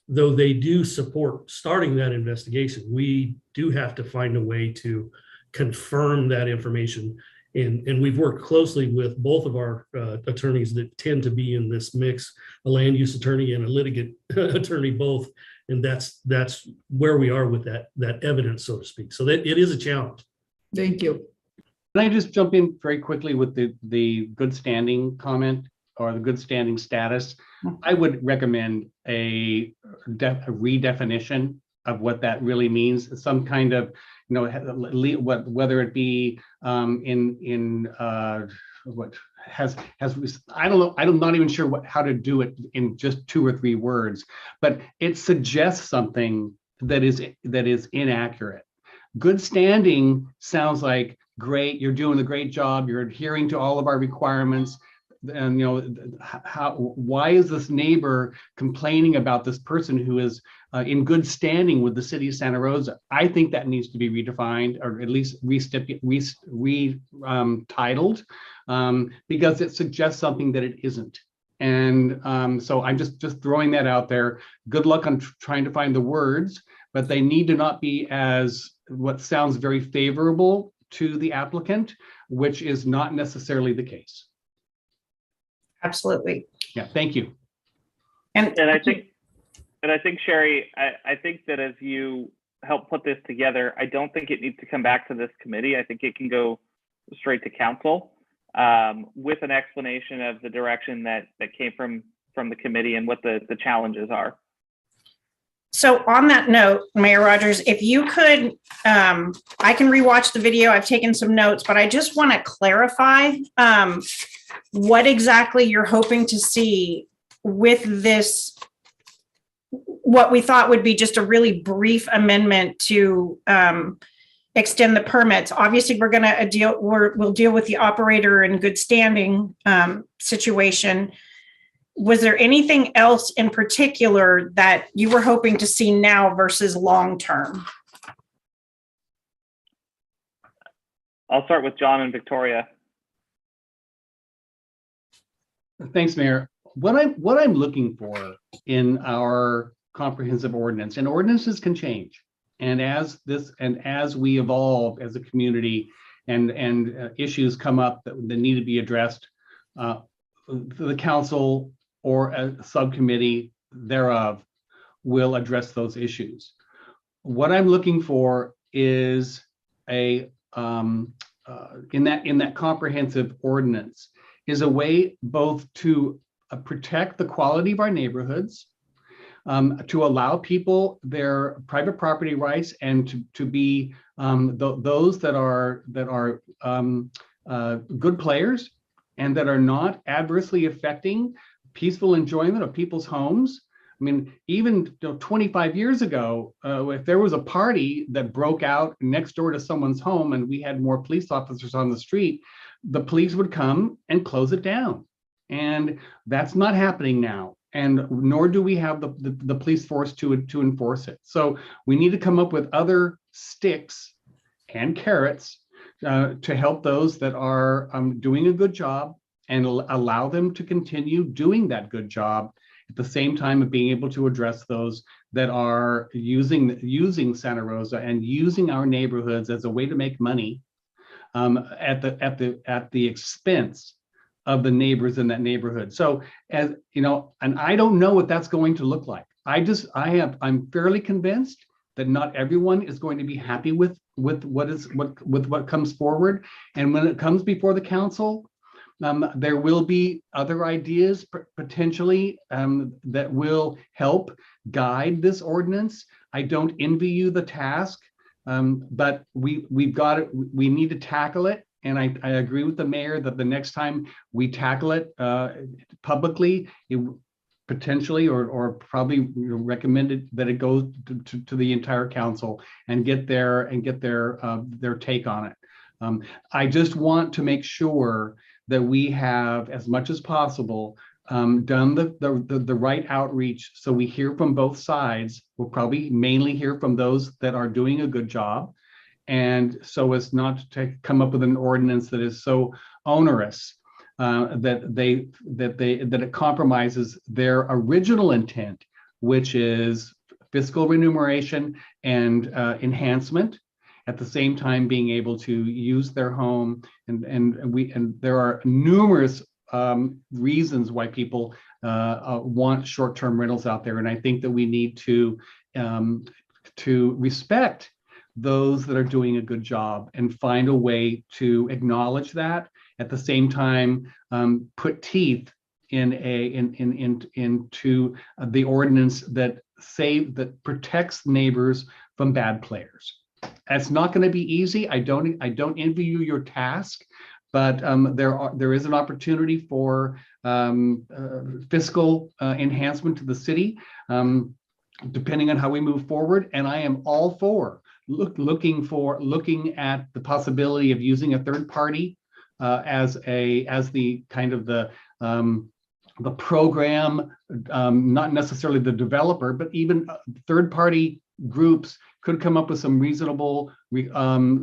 Speaker 7: Though they do support starting that investigation, we do have to find a way to confirm that information. And we've worked closely with both of our attorneys that tend to be in this mix, a land use attorney and a litigant attorney both. And that's where we are with that evidence, so to speak. So that it is a challenge.
Speaker 3: Thank you.
Speaker 6: Can I just jump in very quickly with the good standing comment, or the good standing status? I would recommend a redefinition of what that really means. Some kind of, whether it be I'm not even sure how to do it in just 2 or 3 words, but it suggests something that is inaccurate. Good standing sounds like, great, you're doing a great job, you're adhering to all of our requirements. And why is this neighbor complaining about this person who is in good standing with the city of Santa Rosa? I think that needs to be redefined, or at least retitled, because it suggests something that it isn't. And so I'm just throwing that out there. Good luck on trying to find the words, but they need to not be as what sounds very favorable to the applicant, which is not necessarily the case.
Speaker 5: Absolutely.
Speaker 6: Yeah, thank you.
Speaker 2: And I think Sherry, I think that as you help put this together, I don't think it needs to come back to this committee. I think it can go straight to council with an explanation of the direction that came from the committee and what the challenges are.
Speaker 5: So on that note, Mayor Rogers, if you could, I can rewatch the video. I've taken some notes, but I just want to clarify what exactly you're hoping to see with this, what we thought would be just a really brief amendment to extend the permits. Obviously, we're going to we'll deal with the operator in good standing situation. Was there anything else in particular that you were hoping to see now versus long term?
Speaker 2: I'll start with John and Victoria.
Speaker 6: Thanks, Mayor. What I'm looking for in our comprehensive ordinance, and ordinances can change, and as we evolve as a community, and issues come up that need to be addressed, the council or a subcommittee thereof will address those issues. What I'm looking for is in that comprehensive ordinance is a way both to protect the quality of our neighborhoods, to allow people their private property rights, and to be those that are good players and that are not adversely affecting peaceful enjoyment of people's homes. I mean, even 25 years ago, if there was a party that broke out next door to someone's home and we had more police officers on the street, the police would come and close it down. And that's not happening now. And nor do we have the police force to enforce it. So we need to come up with other sticks and carrots to help those that are doing a good job, and allow them to continue doing that good job at the same time of being able to address those that are using Santa Rosa and using our neighborhoods as a way to make money at the expense of the neighbors in that neighborhood. So, as you know, and I don't know what that's going to look like. I'm fairly convinced that not everyone is going to be happy with what comes forward. And when it comes before the council, there will be other ideas potentially that will help guide this ordinance. I don't envy you the task, but we've got it. We need to tackle it. And I agree with the mayor that the next time we tackle it publicly, it potentially or probably recommended that it goes to the entire council and get their take on it. I just want to make sure that we have, as much as possible, done the right outreach so we hear from both sides. We'll probably mainly hear from those that are doing a good job, and so as not to come up with an ordinance that is so onerous that it compromises their original intent, which is fiscal remuneration and enhancement, at the same time being able to use their home. And there are numerous reasons why people want short-term rentals out there. And I think that we need to respect those that are doing a good job and find a way to acknowledge that, at the same time put teeth into the ordinance that protects neighbors from bad players. It's not going to be easy. I don't envy you your task, but there is an opportunity for fiscal enhancement to the city, depending on how we move forward. And I am all for looking at the possibility of using a third party as the kind of the program, not necessarily the developer, but even third party groups could come up with some reasonable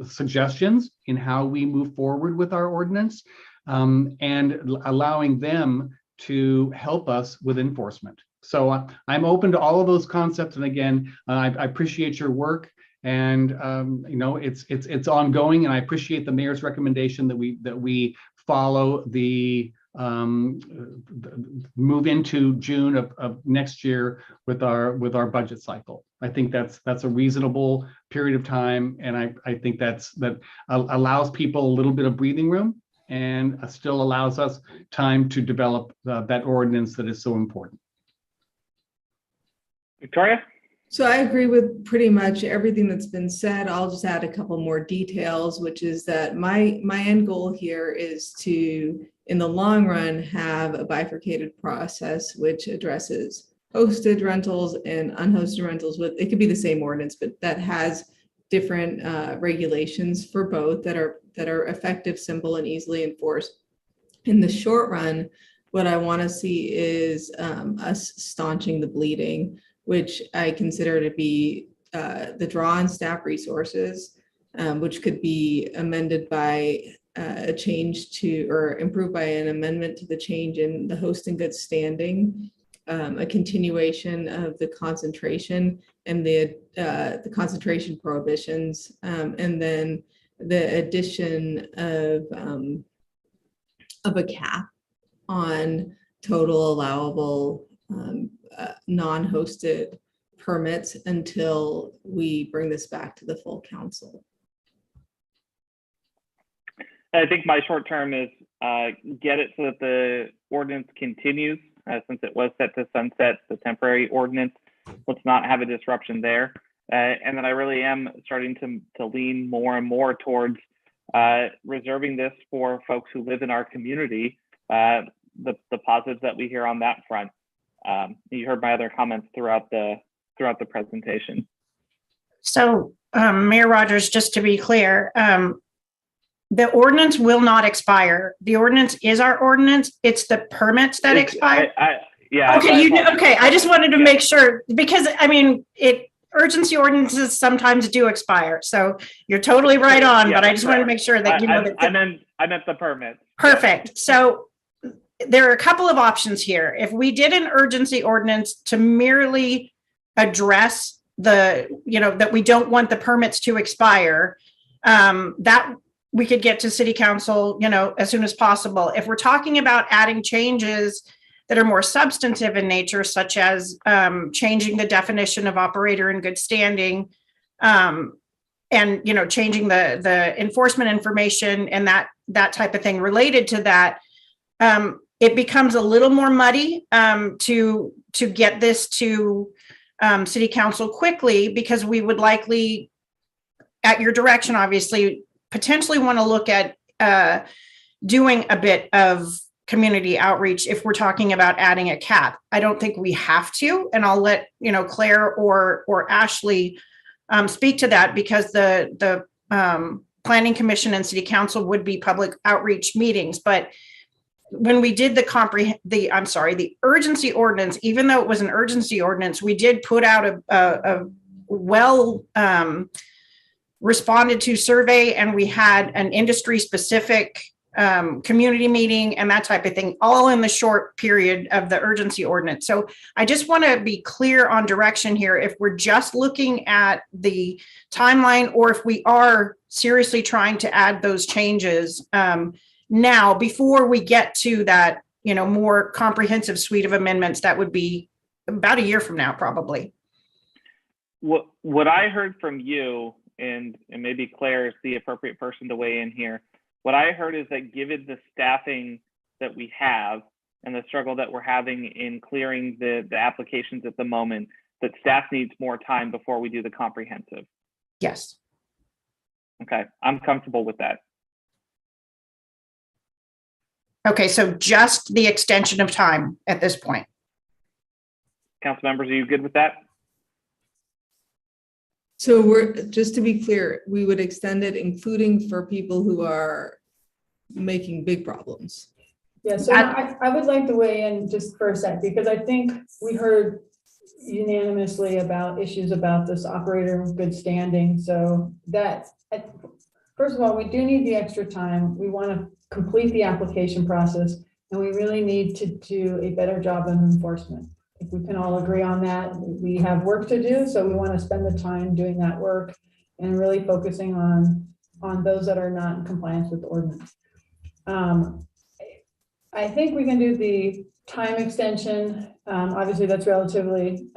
Speaker 6: suggestions in how we move forward with our ordinance, and allowing them to help us with enforcement. So I'm open to all of those concepts. And again, I appreciate your work, and you know, it's ongoing. And I appreciate the mayor's recommendation that we follow the move into June of next year with our budget cycle. I think that's a reasonable period of time, and I think that allows people a little bit of breathing room and still allows us time to develop that ordinance that is so important.
Speaker 2: Victoria?
Speaker 3: So I agree with pretty much everything that's been said. I'll just add a couple more details, which is that my end goal here is to, in the long run, have a bifurcated process which addresses hosted rentals and unhosted rentals. With it could be the same ordinance, but that has different regulations for both that are effective, simple, and easily enforced. In the short run, what I want to see is us staunching the bleeding, which I consider to be the draw on staff resources, which could be amended by a change to, or improved by an amendment to the change in the host in good standing, a continuation of the concentration and the concentration prohibitions, and then the addition of a cap on total allowable non-hosted permits until we bring this back to the full council.
Speaker 2: I think my short term is get it so that the ordinance continues, since it was set to sunset, the temporary ordinance. Let's not have a disruption there. And then I really am starting to lean more and more towards reserving this for folks who live in our community, the positives that we hear on that front. You heard my other comments throughout the presentation.
Speaker 5: So Mayor Rogers, just to be clear, the ordinance will not expire. The ordinance is our ordinance. It's the permits that expire.
Speaker 2: Yeah.
Speaker 5: Okay. Okay. I just wanted to make sure, because I mean, urgency ordinances sometimes do expire. So you're totally right on, but I just wanted to make sure that you know that.
Speaker 2: I meant the permit.
Speaker 5: Perfect. So there are a couple of options here. If we did an urgency ordinance to merely address the, that we don't want the permits to expire, that we could get to city council, as soon as possible. If we're talking about adding changes that are more substantive in nature, such as changing the definition of operator in good standing, and changing the enforcement information and that type of thing related to that, it becomes a little more muddy to get this to city council quickly, because we would likely, at your direction, obviously, potentially want to look at doing a bit of community outreach if we're talking about adding a cap. I don't think we have to, and I'll let Claire or Ashley speak to that, because the planning commission and city council would be public outreach meetings. But when we did the urgency ordinance, even though it was an urgency ordinance, we did put out a well responded to survey, and we had an industry specific community meeting and that type of thing, all in the short period of the urgency ordinance. So I just want to be clear on direction here. If we're just looking at the timeline, or if we are seriously trying to add those changes now, before we get to that, more comprehensive suite of amendments, that would be about a year from now, probably.
Speaker 2: What I heard from you, and maybe Claire is the appropriate person to weigh in here. What I heard is that given the staffing that we have and the struggle that we're having in clearing the applications at the moment, that staff needs more time before we do the comprehensive.
Speaker 5: Yes.
Speaker 2: Okay, I'm comfortable with that.
Speaker 5: Okay, so just the extension of time at this point.
Speaker 2: Council members, are you good with that?
Speaker 3: So we're, just to be clear, we would extend it including for people who are making big problems.
Speaker 8: Yeah, so I would like to weigh in just for a sec, because I think we heard unanimously about issues about this operator in good standing. So that, first of all, we do need the extra time. We want to complete the application process, and we really need to do a better job of enforcement. If we can all agree on that, we have work to do, so we want to spend the time doing that work and really focusing on those that are not in compliance with the ordinance. I think we can do the time extension. Obviously, that's relatively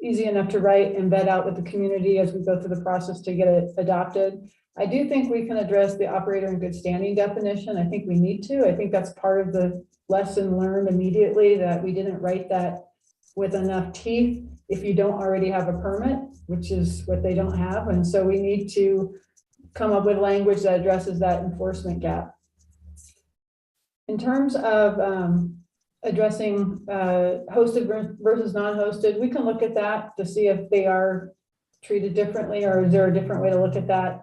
Speaker 8: easy enough to write and vet out with the community as we go through the process to get it adopted. I do think we can address the operator in good standing definition. I think we need to. I think that's part of the lesson learned immediately, that we didn't write that with enough teeth if you don't already have a permit, which is what they don't have. And so we need to come up with language that addresses that enforcement gap. In terms of addressing hosted versus non-hosted, we can look at that to see if they are treated differently, or is there a different way to look at that?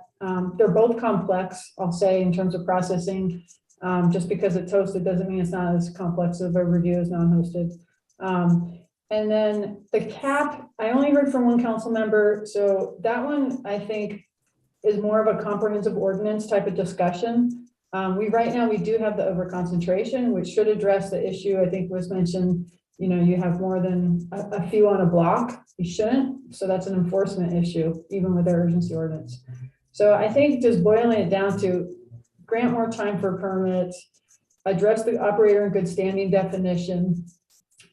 Speaker 8: They're both complex, I'll say, in terms of processing. Just because it's hosted doesn't mean it's not as complex of a review as non-hosted. And then the cap, I only heard from one council member. So that one, I think, is more of a comprehensive ordinance type of discussion. Right now we do have the overconcentration, which should address the issue I think was mentioned. You have more than a few on a block. You shouldn't. So that's an enforcement issue, even with the urgency ordinance. So I think just boiling it down to grant more time for permits, address the operator in good standing definition,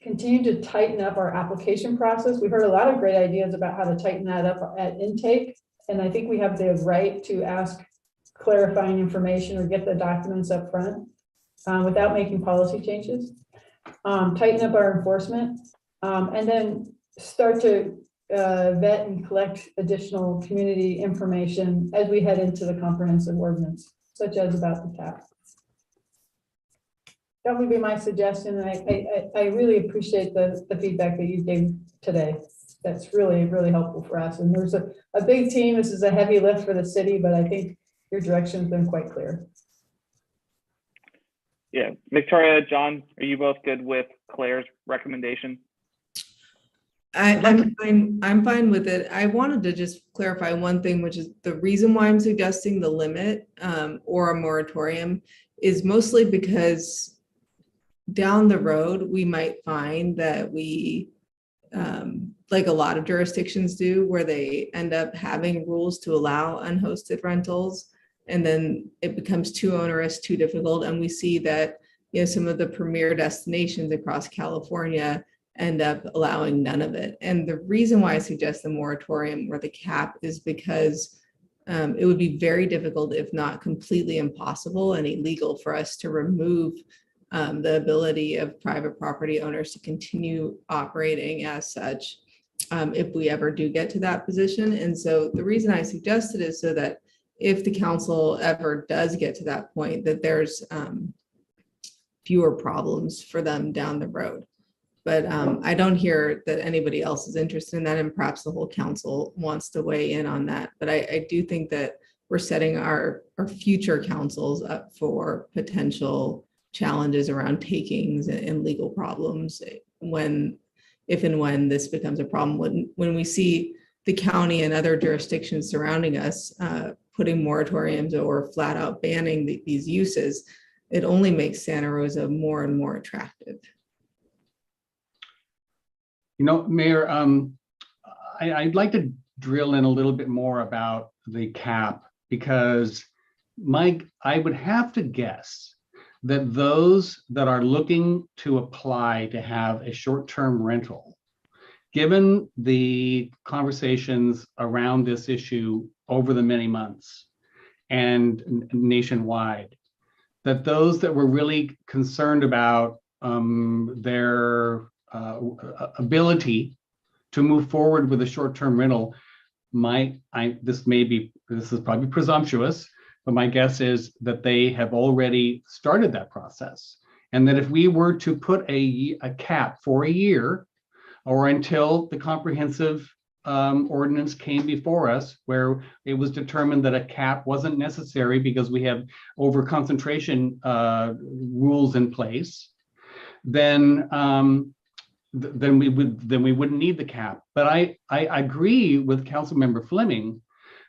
Speaker 8: continue to tighten up our application process. We heard a lot of great ideas about how to tighten that up at intake. And I think we have the right to ask clarifying information or get the documents up front without making policy changes. Tighten up our enforcement, and then start to vet and collect additional community information as we head into the comprehensive ordinance, such as about the cap. That would be my suggestion. And I really appreciate the feedback that you gave today. That's really, really helpful for us. And there's a big team. This is a heavy lift for the city, but I think your direction has been quite clear.
Speaker 2: Yeah, Victoria, John, are you both good with Claire's recommendation?
Speaker 3: I'm fine with it. I wanted to just clarify one thing, which is the reason why I'm suggesting the limit or a moratorium is mostly because down the road, we might find that we, like a lot of jurisdictions do, where they end up having rules to allow unhosted rentals, and then it becomes too onerous, too difficult. And we see that, some of the premier destinations across California end up allowing none of it. And the reason why I suggest the moratorium or the cap is because it would be very difficult, if not completely impossible and illegal, for us to remove the ability of private property owners to continue operating as such if we ever do get to that position. And so the reason I suggested is so that if the council ever does get to that point, that there's fewer problems for them down the road. But I don't hear that anybody else is interested in that, and perhaps the whole council wants to weigh in on that. But I do think that we're setting our future councils up for potential challenges around takings and legal problems if and when this becomes a problem. When we see the county and other jurisdictions surrounding us putting moratoriums or flat out banning these uses, it only makes Santa Rosa more and more attractive.
Speaker 6: Mayor, I'd like to drill in a little bit more about the cap, because I would have to guess that those that are looking to apply to have a short-term rental, given the conversations around this issue over the many months and nationwide, that those that were really concerned about their ability to move forward with a short-term rental this is probably presumptuous, but my guess is that they have already started that process. And that if we were to put a cap for a year, or until the comprehensive ordinance came before us, where it was determined that a cap wasn't necessary because we have over concentration rules in place, then we wouldn't need the cap. But I agree with Councilmember Fleming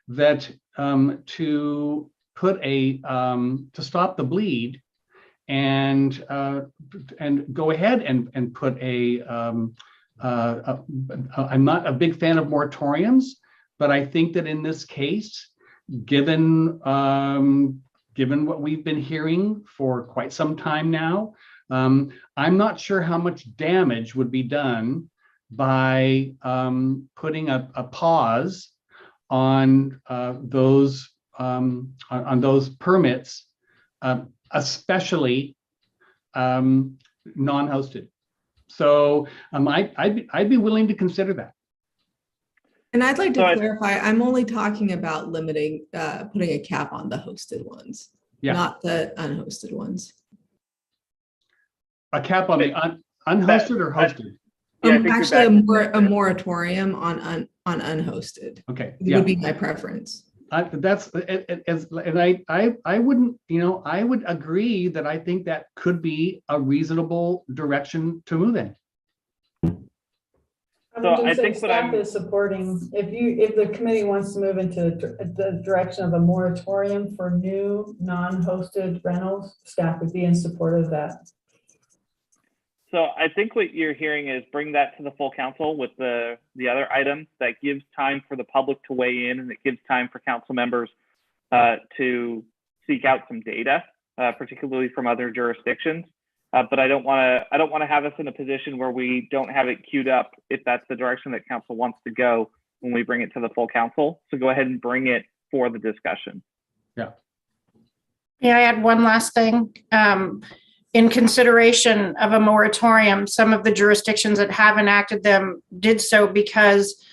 Speaker 6: that to put to stop the bleed and go ahead and put I'm not a big fan of moratoriums, but I think that in this case, given what we've been hearing for quite some time now, I'm not sure how much damage would be done by putting a pause on those permits, especially non-hosted. So I'd be willing to consider that.
Speaker 3: And I'd like to clarify, I'm only talking about limiting, putting a cap on the hosted ones, not the unhosted ones.
Speaker 6: A cap on the unhosted or hosted?
Speaker 3: Actually, a moratorium on unhosted.
Speaker 6: Okay,
Speaker 3: it would be my preference.
Speaker 6: I wouldn't, I would agree that I think that could be a reasonable direction to move in.
Speaker 8: I think staff is supporting, if the committee wants to move into the direction of a moratorium for new non-hosted rentals, staff would be in support of that.
Speaker 2: So I think what you're hearing is bring that to the full council with the other items. That gives time for the public to weigh in, and it gives time for council members to seek out some data, particularly from other jurisdictions. But I don't want to have us in a position where we don't have it queued up if that's the direction that council wants to go when we bring it to the full council. So go ahead and bring it for the discussion.
Speaker 5: Yeah, I add one last thing. In consideration of a moratorium, some of the jurisdictions that have enacted them did so because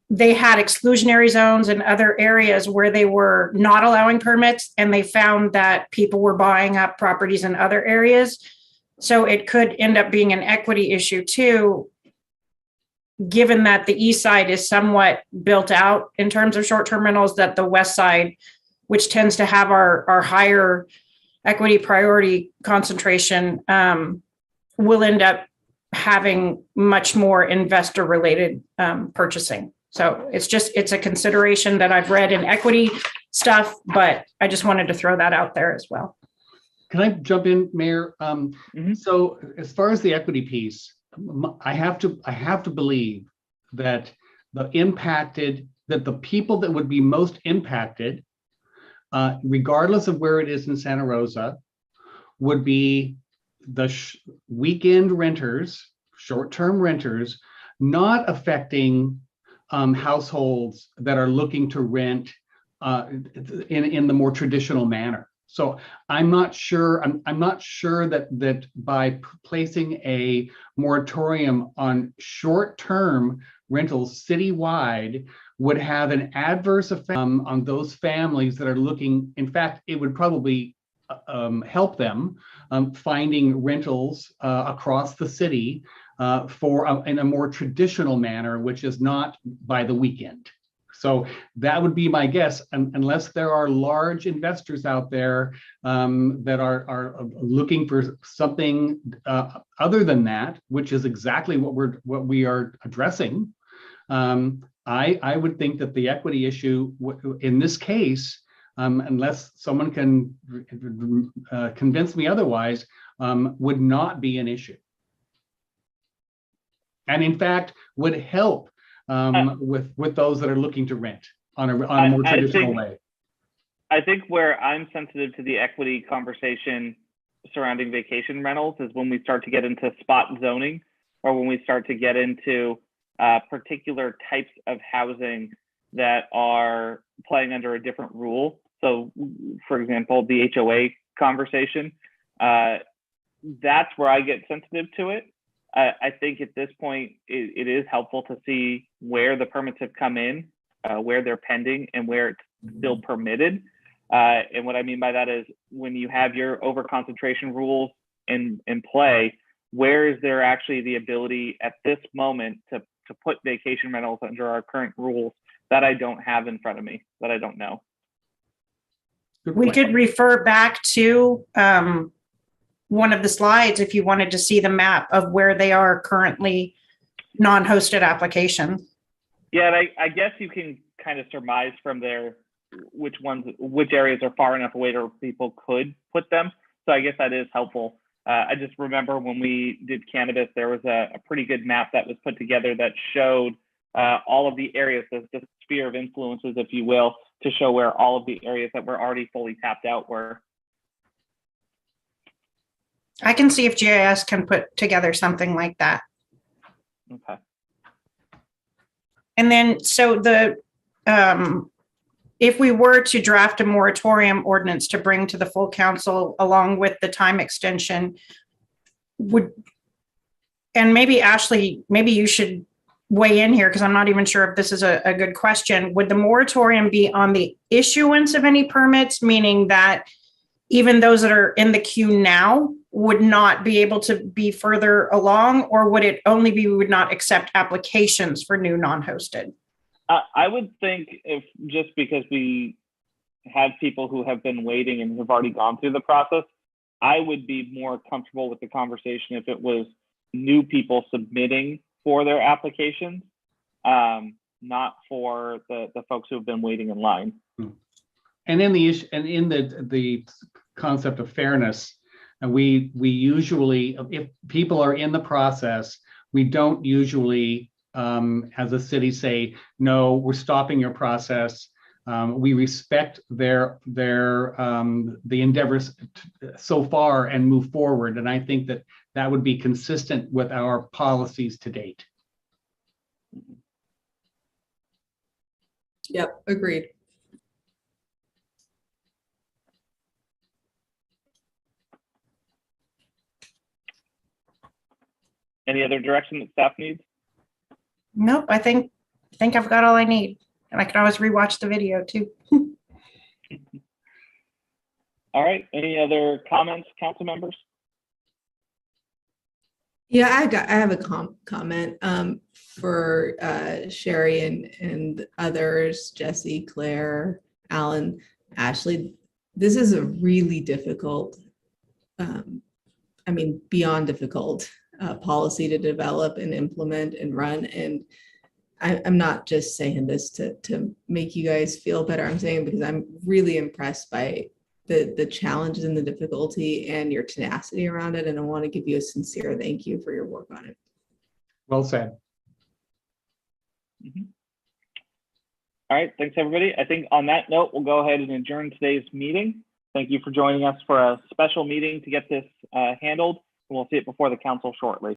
Speaker 5: they had exclusionary zones in other areas where they were not allowing permits, and they found that people were buying up properties in other areas. So it could end up being an equity issue too, given that the east side is somewhat built out in terms of short-term rentals, that the west side, which tends to have our higher equity priority concentration, will end up having much more investor related purchasing. So it's a consideration that I've read in equity stuff, but I just wanted to throw that out there as well.
Speaker 6: Can I jump in, Mayor? So as far as the equity piece, I have to believe that the people that would be most impacted, regardless of where it is in Santa Rosa, would be the weekend renters, short-term renters, not affecting households that are looking to rent in the more traditional manner. So I'm not sure. I'm not sure that by placing a moratorium on short-term rentals citywide would have an adverse effect on those families that are looking. In fact, it would probably help them finding rentals across the city in a more traditional manner, which is not by the weekend. So that would be my guess, unless there are large investors out there that are looking for something other than that, which is exactly what we are addressing. I would think that the equity issue in this case, unless someone can convince me otherwise, would not be an issue, and in fact would help with those that are looking to rent on a more traditional way.
Speaker 2: I think where I'm sensitive to the equity conversation surrounding vacation rentals is when we start to get into spot zoning, or when we start to get into particular types of housing that are playing under a different rule. So, for example, the HOA conversation, that's where I get sensitive to it. I think at this point, it is helpful to see where the permits have come in, where they're pending, and where it's still permitted. And what I mean by that is when you have your over-concentration rules in play, where is there actually the ability at this moment to put vacation rentals under our current rules that I don't have in front of me, that I don't know?
Speaker 5: We could refer back to one of the slides if you wanted to see the map of where they are currently non-hosted applications.
Speaker 2: Yeah, and I guess you can kind of surmise from there which areas are far enough away to people could put them. So I guess that is helpful. I just remember when we did cannabis, there was a pretty good map that was put together that showed all of the areas, the sphere of influences, if you will, to show where all of the areas that were already fully tapped out were.
Speaker 5: I can see if GIS can put together something like that.
Speaker 2: Okay.
Speaker 5: And then, so if we were to draft a moratorium ordinance to bring to the full council along with the time extension, and maybe Ashley, maybe you should weigh in here because I'm not even sure if this is a good question. Would the moratorium be on the issuance of any permits, meaning that even those that are in the queue now would not be able to be further along, or would it only be we would not accept applications for new non-hosted?
Speaker 2: I would think if just because we have people who have been waiting and have already gone through the process, I would be more comfortable with the conversation if it was new people submitting for their applications, not for the folks who have been waiting in line.
Speaker 6: And in the issue, and in the concept of fairness, and we usually, if people are in the process, we don't usually, as a city, say no, we're stopping your process. We respect the endeavors so far and move forward, and I think that would be consistent with our policies to date.
Speaker 3: Yep, agreed.
Speaker 2: Any other direction that staff needs?
Speaker 5: Nope, I think I've got all I need. And I can always rewatch the video too.
Speaker 2: All right, any other comments, council members?
Speaker 3: Yeah, I have a comment for Sherry and others, Jesse, Claire, Alan, Ashley. This is a really difficult, beyond difficult policy to develop and implement and run. And I'm not just saying this to make you guys feel better. I'm saying because I'm really impressed by the challenges and the difficulty and your tenacity around it. And I want to give you a sincere thank you for your work on it.
Speaker 6: Well said.
Speaker 2: All right, thanks everybody. I think on that note, we'll go ahead and adjourn today's meeting. Thank you for joining us for a special meeting to get this handled. We'll see it before the council shortly.